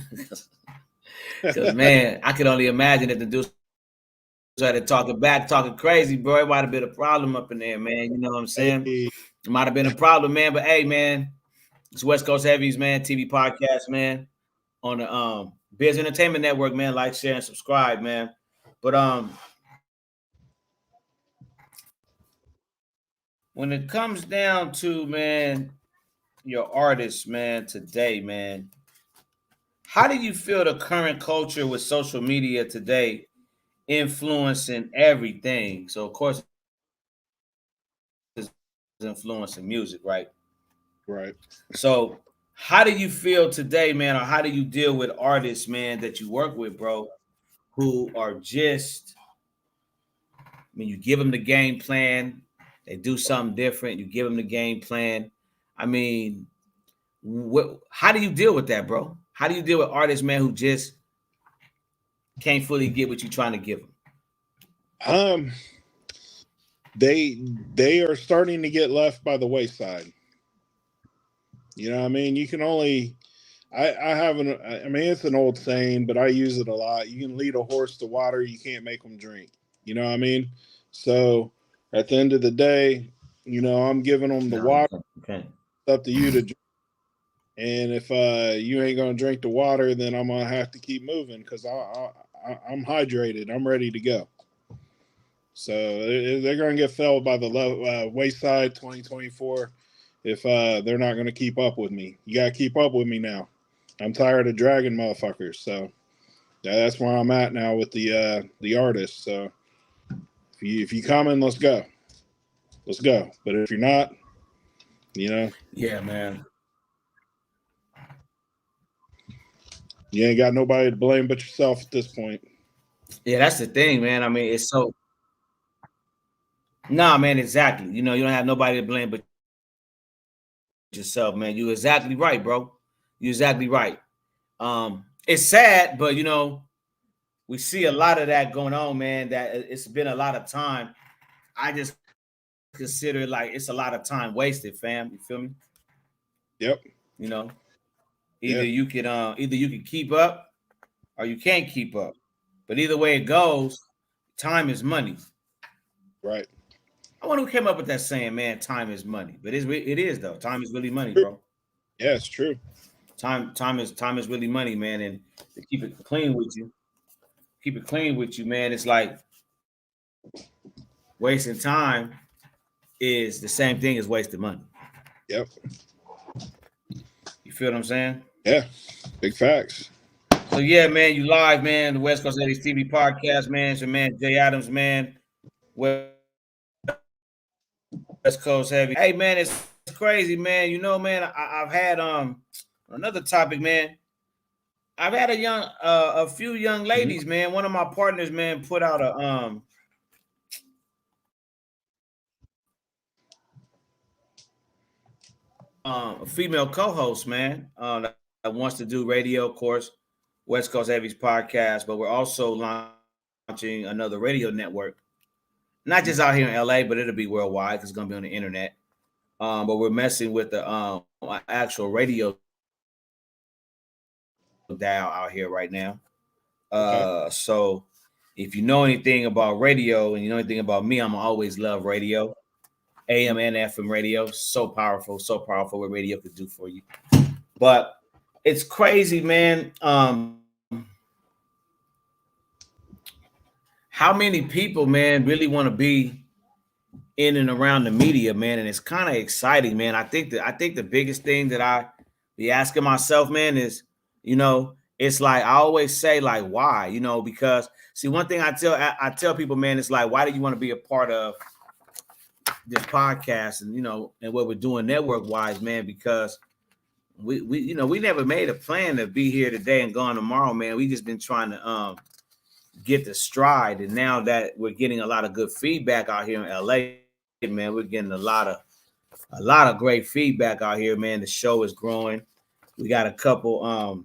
Because, man, I can only imagine if the dude started talking crazy, bro. It might have been a problem up in there, man. You know what I'm saying? It might have been a problem, man. But hey, man, it's Westcoast Heavies, man, TV podcast, man, on the Biz Entertainment Network, man. Like, share, and subscribe, man. But when it comes down to, man, your artists, man, today, man, how do you feel the current culture with social media today influencing everything? So, of course, it's influencing music, right? Right. So, how do you feel today, man, or how do you deal with artists, man, that you work with, bro, who are just, I mean, you give them the game plan, they do something different, you give them the game plan. I mean, how do you deal with that, bro? How do you deal with artists, man, who just can't fully get what you're trying to give them? They are starting to get left by the wayside. You know what I mean? You can only, I mean, it's an old saying, but I use it a lot. You can lead a horse to water, you can't make them drink. You know what I mean? So at the end of the day, you know, I'm giving them the water. Okay. It's up to you to drink. And if you ain't going to drink the water, then I'm going to have to keep moving, because I'm hydrated. I'm ready to go. So they're going to get felled by the wayside 2024 if they're not going to keep up with me. You got to keep up with me now. I'm tired of dragging motherfuckers. So that's where I'm at now with the artists. So if you come in, let's go. Let's go. But if you're not, you know. Yeah, man. You ain't got nobody to blame but yourself at this point. Yeah, that's the thing, man. I mean, it's so. Nah, man, exactly. You know, you don't have nobody to blame but yourself, man. You're exactly right, bro. You're exactly right. It's sad, but you know, we see a lot of that going on, man. That it's been a lot of time. I just consider it like it's a lot of time wasted, fam. You feel me? Yep. You know, either you can keep up or you can't keep up. But either way it goes, time is money. Right. I wonder who came up with that saying, man, time is money. But it is though. Time is really money, bro. Yeah, it's true. Time is really money, man. And to keep it clean with you, man, it's like wasting time is the same thing as wasting money. Yep. You feel what I'm saying? Yeah. Big facts. So yeah, man, you live, man. The Westcoast Heavies TV podcast, man. It's your man Jay Adams, man. West Coast Heavy. Hey, man, it's crazy, man. You know, man, I've had another topic, man. I've had a few young ladies, man. One of my partners, man, put out a female co-host, man, that wants to do radio, of course, West Coast Heavies podcast, but we're also launching another radio network, not just out here in LA, but it'll be worldwide because it's gonna be on the internet. But we're messing with the actual radio dial out here right now. So if you know anything about radio and you know anything about me, I'm always love radio, AM and FM radio. So powerful what radio could do for you. But it's crazy, man. How many people, man, really want to be in and around the media, man? And it's kind of exciting, man. I think the biggest thing that I be asking myself, man, is, it's like I always say, like, why? Because see, one thing I tell people, man, it's like, why do you want to be a part of this podcast and and what we're doing network wise, man? Because we never made a plan to be here today and gone tomorrow, man. We just been trying to get the stride, and now that we're getting a lot of good feedback out here in LA, man, we're getting a lot of great feedback out here, man. The show is growing. We got a couple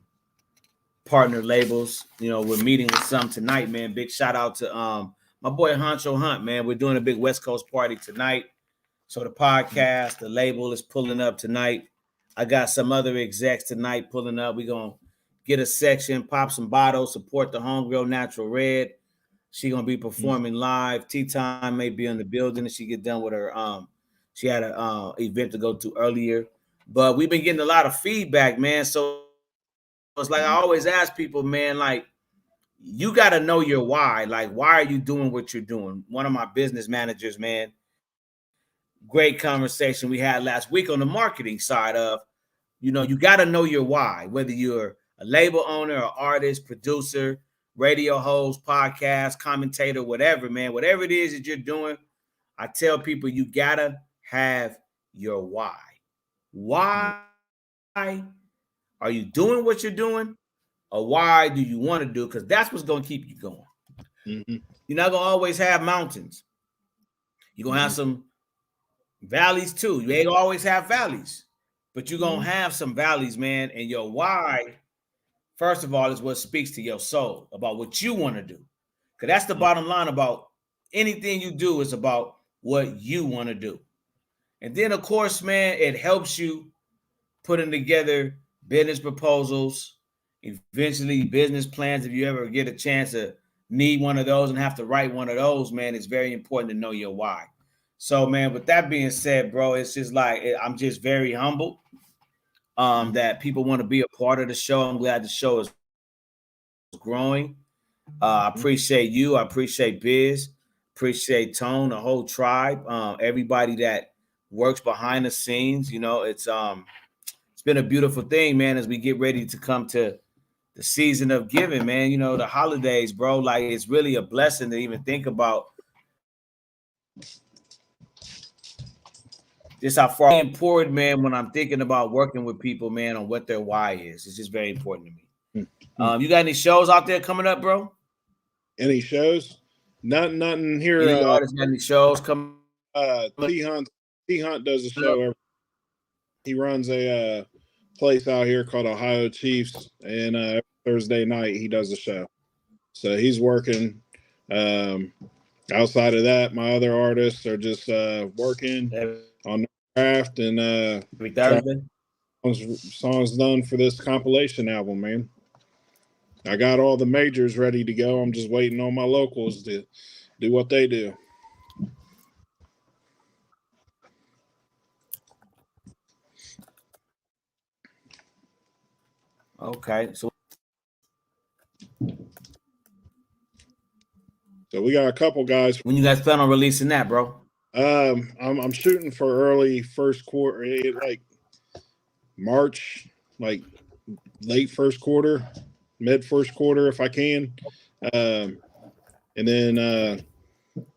partner labels. We're meeting with some tonight, man. Big shout out to my boy Honcho Hunt, man. We're doing a big West Coast party tonight. So the podcast, the label is pulling up tonight. I got some other execs tonight pulling up. We're going to get a section, pop some bottles, support the Homegirl Natural Red. She going to be performing live. Tea Time may be in the building if she get done with her. She had an event to go to earlier. But we've been getting a lot of feedback, man. So it's like I always ask people, man, like, you got to know your why. Like, why are you doing what you're doing? One of my business managers, man, great conversation we had last week on the marketing side of, you got to know your why, whether you're a label owner, or artist, producer, radio host, podcast, commentator, whatever, man, whatever it is that you're doing, I tell people you got to have your why. Why are you doing what you're doing, or why do you want to do? Because that's what's going to keep you going. Mm-hmm. You're not going to always have mountains. You're going to have some valleys too. You ain't always have valleys, but you're going to have some valleys, man. And your why, first of all, is what speaks to your soul about what you want to do. Because that's the bottom line about anything you do is about what you want to do. And then, of course, man, it helps you putting together business proposals, eventually business plans. If you ever get a chance to need one of those and have to write one of those, man, it's very important to know your why. So, man, with that being said, bro, it's just like I'm just very humbled that people want to be a part of the show. I'm glad the show is growing. I appreciate you. I appreciate Biz. Appreciate Tone, the whole tribe, everybody that works behind the scenes. It's been a beautiful thing, man, as we get ready to come to the season of giving, man. The holidays, bro. Like, it's really a blessing to even think about just how far important, man, when I'm thinking about working with people, man, on what their why is. It's just very important to me. You got any shows out there coming up, bro? Any shows? Nothing here. Any artists got any shows coming? T Hunt does a show. He runs a place out here called Ohio Chiefs, and every Thursday night he does a show. So he's working. Outside of that, my other artists are just working on the craft and every Thursday. Songs done for this compilation album, man. I got all the majors ready to go. I'm just waiting on my locals to do what they do. Okay, so we got a couple guys. When you guys plan on releasing that, bro? I'm shooting for early first quarter, like March, like late first quarter, mid first quarter if I can. And then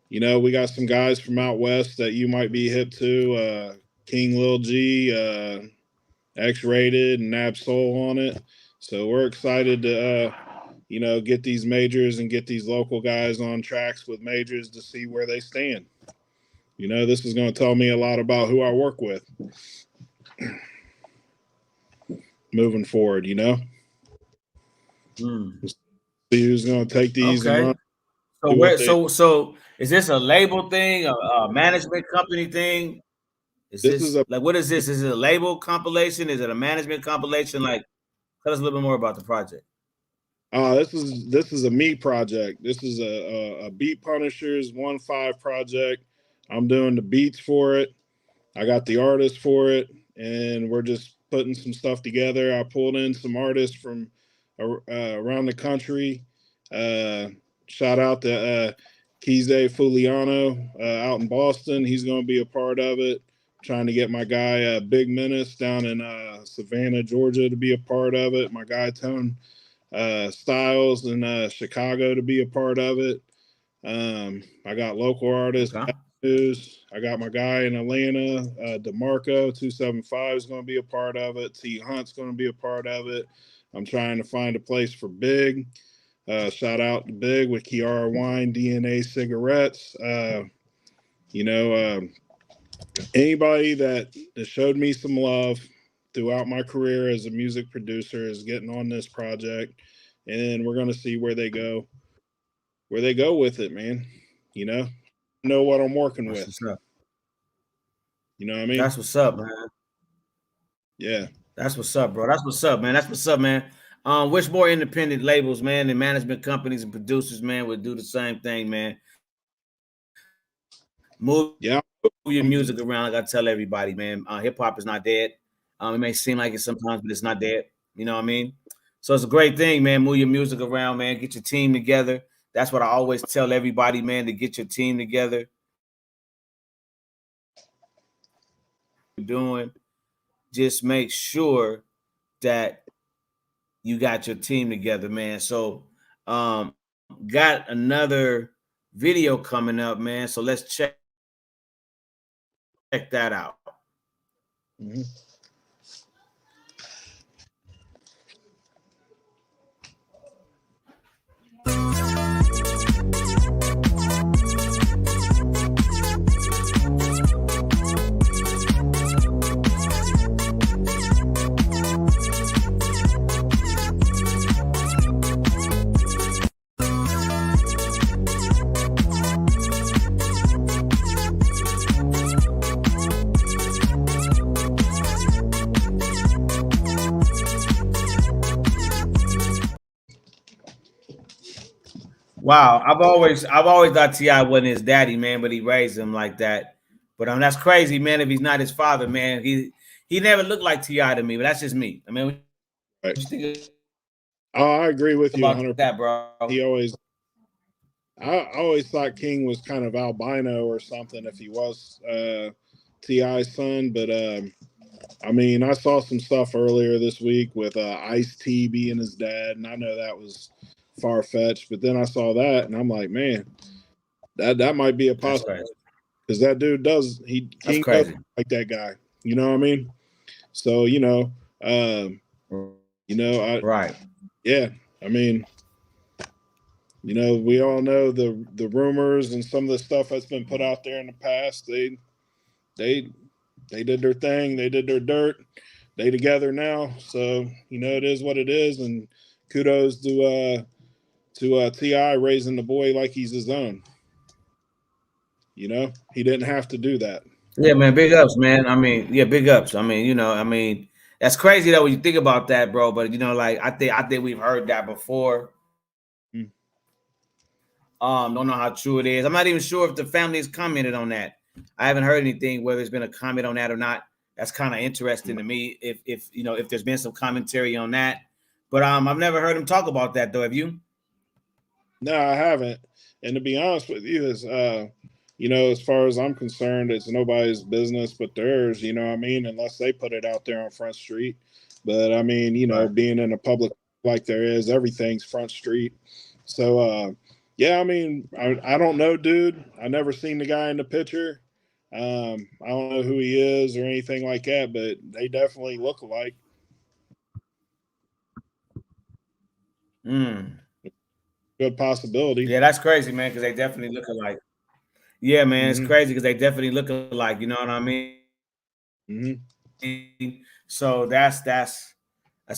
we got some guys from out west that you might be hip to. King Lil G, X-Rated, and Nab Soul on it. So we're excited to, get these majors and get these local guys on tracks with majors to see where they stand. This is going to tell me a lot about who I work with moving forward, Mm. See who's going to take these and run. So is this a label thing, a management company thing? What is this? Is it a label compilation? Is it a management compilation? Like, tell us a little bit more about the project. This is a me project. This is a Beat Punishers 1-5 project. I'm doing the beats for it. I got the artist for it, and we're just putting some stuff together. I pulled in some artists from around the country. Shout out to Kize Fuliano out in Boston. He's going to be a part of it. Trying to get my guy Big Menace down in Savannah, Georgia, to be a part of it. My guy Tone Styles in Chicago to be a part of it. I got local artists. Okay. I got my guy in Atlanta, DeMarco 275 is going to be a part of it. T Hunt's going to be a part of it. I'm trying to find a place for Big. Shout out to Big with Kiara Wine, DNA Cigarettes. Anybody that showed me some love throughout my career as a music producer is getting on this project, and we're going to see where they go with it, man. Know what I'm working with. You know what I mean? That's what's up, man. Yeah. That's what's up, bro. That's what's up, man. That's what's up, man. Wish more independent labels, man, and management companies and producers, man, would do the same thing, man. Move your music around. Like I tell everybody, man. Hip hop is not dead. It may seem like it sometimes, but it's not dead. You know what I mean? So it's a great thing, man. Move your music around, man. Get your team together. That's what I always tell everybody, man, to get your team together. Doing, just make sure that you got your team together, man. So got another video coming up, man. So let's check that out. Mm-hmm. Wow, I've always thought T.I. wasn't his daddy, man, but he raised him like that. But that's crazy, man. If he's not his father, man, he never looked like T.I. to me. But that's just me. I mean, what you think I agree with you 100%. That, bro. I always thought King was kind of albino or something if he was T.I.'s son. But I mean, I saw some stuff earlier this week with Ice-T being his dad, and I know that was far-fetched. But then I saw that, and I'm like, man, that might be a possibility because that dude King does like that guy. You know what I mean? So right. Yeah, I mean, we all know the rumors and some of the stuff that's been put out there in the past. They did their thing. They did their dirt. They together now. So, it is what it is. And kudos to T.I. raising the boy like he's his own. He didn't have to do that. Yeah, man. Big ups, man. I mean, yeah, big ups. I mean, that's crazy though when you think about that, bro. But like I think we've heard that before. Don't know how true it is. I'm not even sure if the family has commented on that. I haven't heard anything whether there's been a comment on that or not. That's kind of interesting to me. If there's been some commentary on that, but I've never heard him talk about that though. Have you? No, I haven't. And to be honest with you, is as far as I'm concerned, it's nobody's business but theirs. You know what I mean? Unless they put it out there on Front Street. But I mean, being in a public like there is, everything's Front Street. So yeah, I mean, I don't know, dude. I never seen the guy in the picture. I don't know who he is or anything like that, but they definitely look alike. Good possibility. Yeah, that's crazy, man, because they definitely look alike. Yeah, man, it's crazy because they definitely look alike. You know what I mean? So that's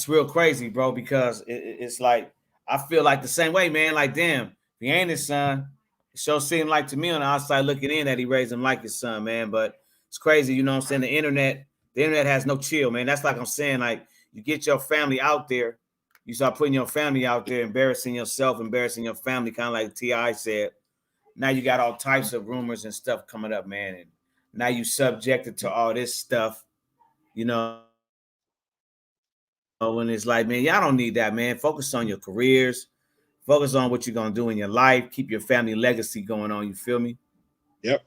real crazy, bro. Because it's like I feel like the same way, man. Like, damn, if he ain't his son, it sure seemed like to me on the outside looking in that he raised him like his son, man. But it's crazy, you know what I'm saying? The internet has no chill, man. That's like I'm saying, like you get your family out there, you start putting your family out there, embarrassing yourself, embarrassing your family, kind of like T.I. said. Now you got all types of rumors and stuff coming up, man. And now you subjected to all this stuff, you know. When it's like, man, y'all don't need that, man. Focus on your careers, focus on what you're gonna do in your life, keep your family legacy going on. You feel me? Yep.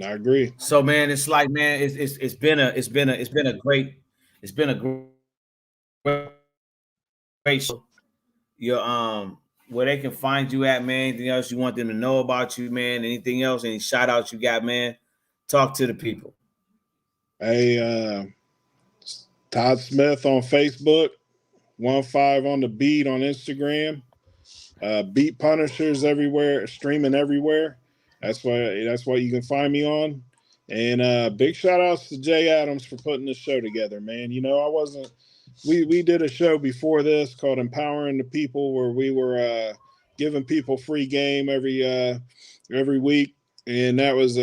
I agree. So, man, it's like, man, it's been a great show. Your where they can find you at, man. Anything else you want them to know about you, man? Anything else? Any shout outs you got, man? Talk to the people. Hey, Todd Smith on Facebook, 15 on the beat on Instagram, Beat Punishers everywhere, streaming everywhere. That's what you can find me on. And big shout outs to Jay Adams for putting this show together, man. You know, we did a show before this called Empowering the People, where we were giving people free game every week. And that was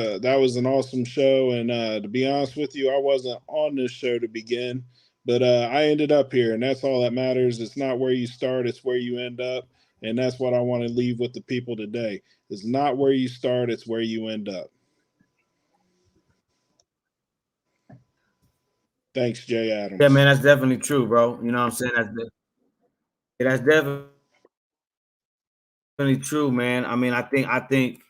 an awesome show. And to be honest with you, I wasn't on this show to begin, but I ended up here, and that's all that matters. It's not where you start, it's where you end up. And that's what I want to leave with the people today. It's not where you start, it's where you end up. Thanks, Jay Adams. Yeah, man, that's definitely true, bro. You know what I'm saying? That's definitely true, man. I mean, I think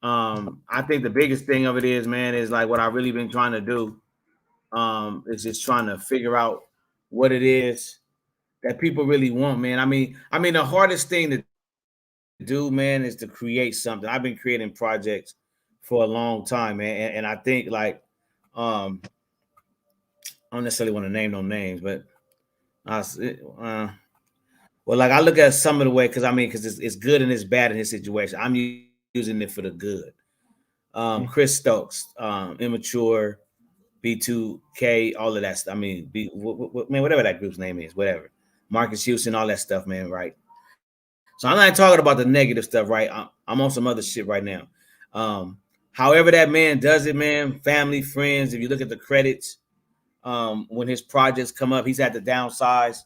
the biggest thing of it is, man, is like what I really been trying to do. Is just trying to figure out what it is that people really want, man. I mean, the hardest thing to do, man, is to create something. I've been creating projects for a long time, man, and I think like, I don't necessarily want to name no names, but well, like I look at some of the way because it's good and it's bad in his situation. I'm using it for the good. Chris Stokes, Immature, B2K, all of that stuff. I mean, man, whatever that group's name is, whatever. Marcus Houston, all that stuff, man, right? So I'm not talking about the negative stuff, right? I'm on some other shit right now. However that man does it, man, family, friends, if you look at the credits, when his projects come up, he's had to downsize,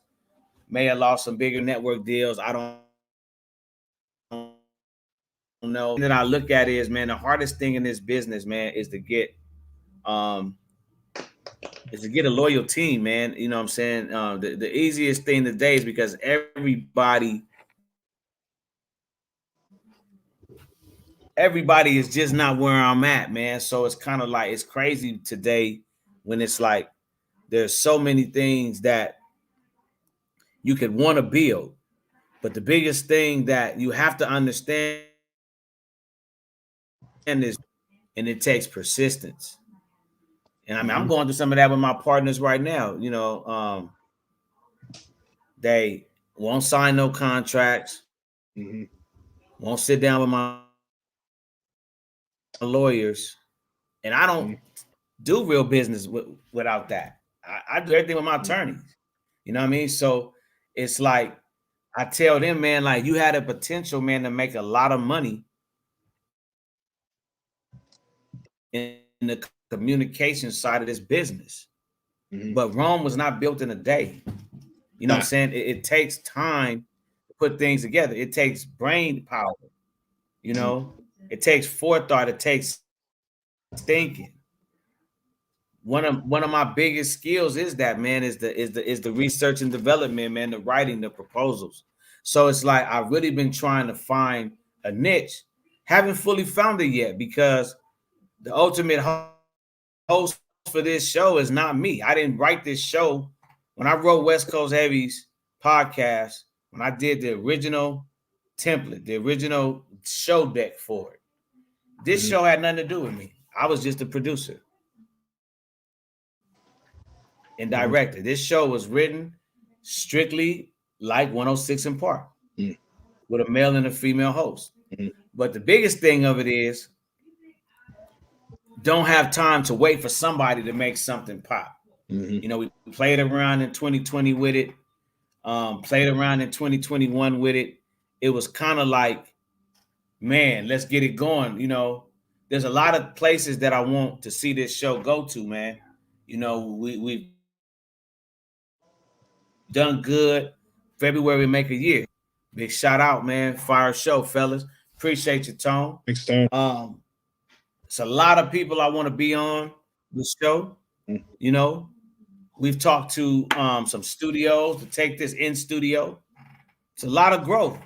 may have lost some bigger network deals. I don't know. And then I look at it is, man, the hardest thing in this business, man, is to get a loyal team, man. You know what I'm saying? The easiest thing today is because everybody is just not where I'm at, man. So it's kind of like it's crazy today when it's like there's so many things that you could want to build, but the biggest thing that you have to understand is, and it takes persistence. And I mean, I'm going through some of that with my partners right now. You know, they won't sign no contracts, won't sit down with my lawyers, and I don't do real business without that. I do everything with my attorneys. You know what I mean? So it's like I tell them, man, like you had a potential, man, to make a lot of money in the communication side of this business. But Rome was not built in a day. You know what I'm saying? It takes time to put things together. It takes brain power. You know, it takes forethought. It takes thinking. One of my biggest skills is that, man, is the research and development, man, the writing, the proposals. So it's like I've really been trying to find a niche. Haven't fully found it yet because the ultimate host for this show is not me. I didn't write this show. When I wrote Westcoast Heavies podcast, when I did the original template, the original show deck for it, this show had nothing to do with me. I was just a producer and director. This show was written strictly like 106 in Park with a male and a female host. But the biggest thing of it is don't have time to wait for somebody to make something pop. You know, we played around in 2020 with it, played around in 2021 with it. It was kind of like, man, let's get it going. You know, there's a lot of places that I want to see this show go to, man. You know, we've done good. February make a year. Big shout out, man. Fire show, fellas. Appreciate your tone. Thanks, Tone. It's a lot of people I want to be on the show. You know, we've talked to some studios to take this in studio. It's a lot of growth,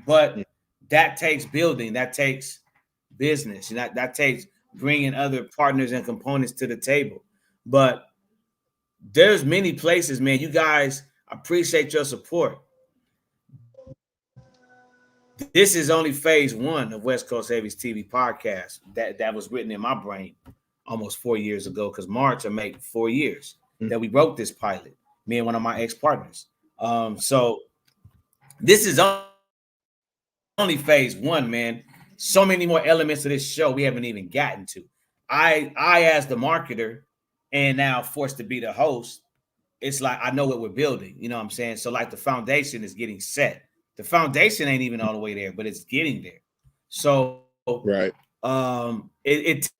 but that takes building. That takes business. And that takes bringing other partners and components to the table. But there's many places, man. You guys, appreciate your support. This is only phase one of Westcoast Heavies TV podcast that was written in my brain almost 4 years ago, because March will make 4 years that we wrote this pilot, me and one of my ex-partners. So this is only phase one, man. So many more elements of this show we haven't even gotten to. I as the marketer and now forced to be the host, it's like I know what we're building. You know what I'm saying? So like the foundation is getting set. The foundation ain't even all the way there, but it's getting there. So right. It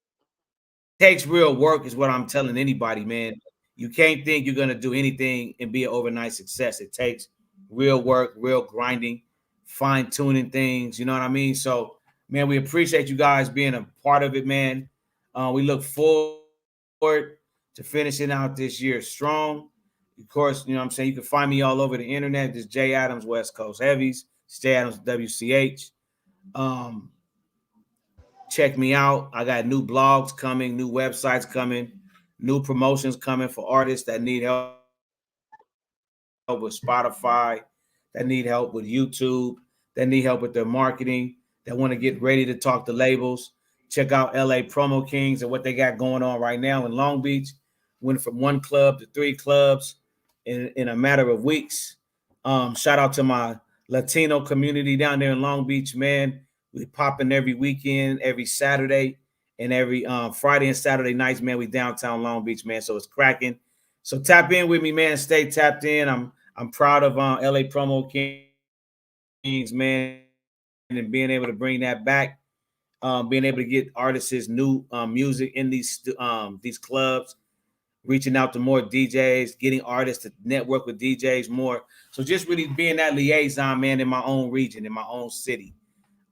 takes real work, is what I'm telling anybody, man. You can't think you're gonna do anything and be an overnight success. It takes real work, real grinding, fine-tuning things. You know what I mean? So, man, we appreciate you guys being a part of it, man. We look forward to finishing out this year strong. Of course, you know what I'm saying? You can find me all over the internet. This J Adams, Westcoast Heavies, J Adams, WCH. Check me out. I got new blogs coming, new websites coming, new promotions coming for artists that need help with Spotify, that need help with YouTube, that need help with their marketing, that want to get ready to talk to labels. Check out LA Promo Kings and what they got going on right now in Long Beach. Went from 1 club to 3 clubs in a matter of weeks. Shout out to my Latino community down there in Long Beach, man. We popping every weekend, every Saturday, and every Friday and Saturday nights, man. We downtown Long Beach, man. So it's cracking. So tap in with me, man. Stay tapped in. I'm proud of LA Promo Kings, man, and being able to bring that back. Being able to get artists new music in these clubs, reaching out to more DJs, getting artists to network with DJs more. So just really being that liaison, man, in my own region, in my own city,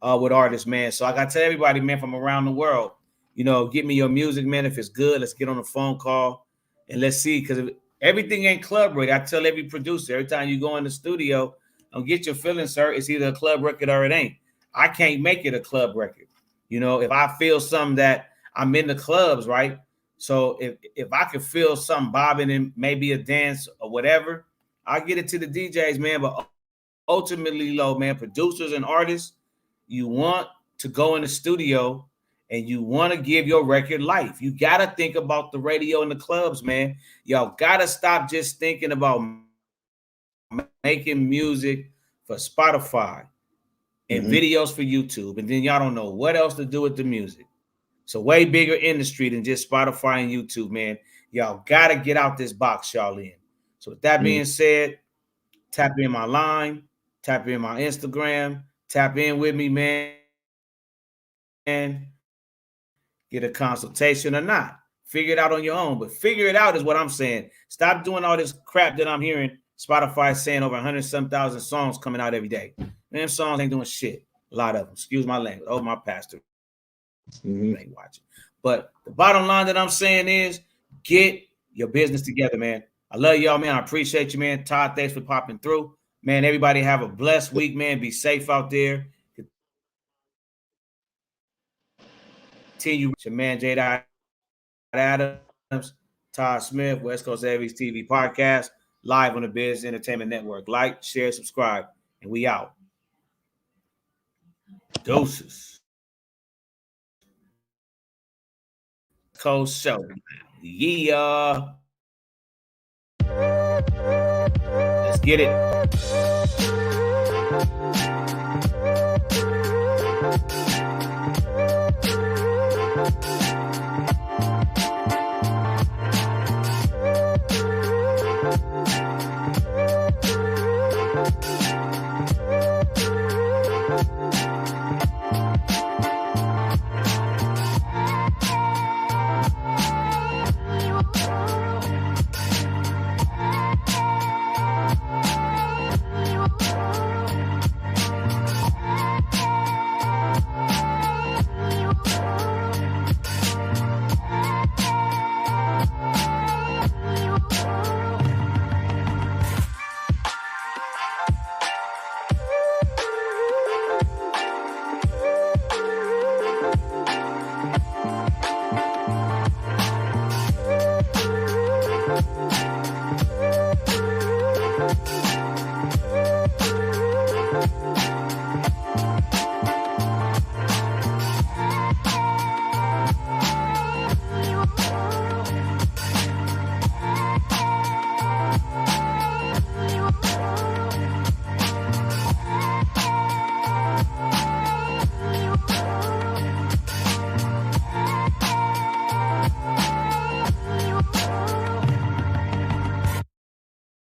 with artists, man. So I got to tell everybody, man, from around the world, you know, get me your music, man. If it's good, let's get on a phone call and let's see, because everything ain't club ready. I tell every producer, every time you go in the studio, don't get your feelings hurt. It's either a club record or it ain't. I can't make it a club record. You know, if I feel something that I'm in the clubs, right? So if I could feel something bobbing in maybe a dance or whatever, I get it to the DJs, man. But ultimately, low, man, producers and artists, you want to go in the studio and you want to give your record life. You got to think about the radio and the clubs, man. Y'all got to stop just thinking about making music for Spotify and videos for YouTube, and then y'all don't know what else to do with the music. It's a way bigger industry than just Spotify and YouTube, man. Y'all got to get out this box y'all in. So with that being said, tap in my line, tap in my Instagram, tap in with me, man, and get a consultation or not. Figure it out on your own, but figure it out is what I'm saying. Stop doing all this crap that I'm hearing Spotify saying over 100-some thousand songs coming out every day. Man, songs ain't doing shit. A lot of them. Excuse my language. Oh, my pastor. Ain't watching. But the bottom line that I'm saying is get your business together, man. I love y'all, man. I appreciate you, man. Todd, thanks for popping through. Man, everybody have a blessed week, man. Be safe out there. Continue with your man, J. Adams, Todd Smith, West Coast Heavies TV podcast, live on the Biz Entertainment Network. Like, share, subscribe, and we out. Doses. Coast Show. Yeah. Let's get it.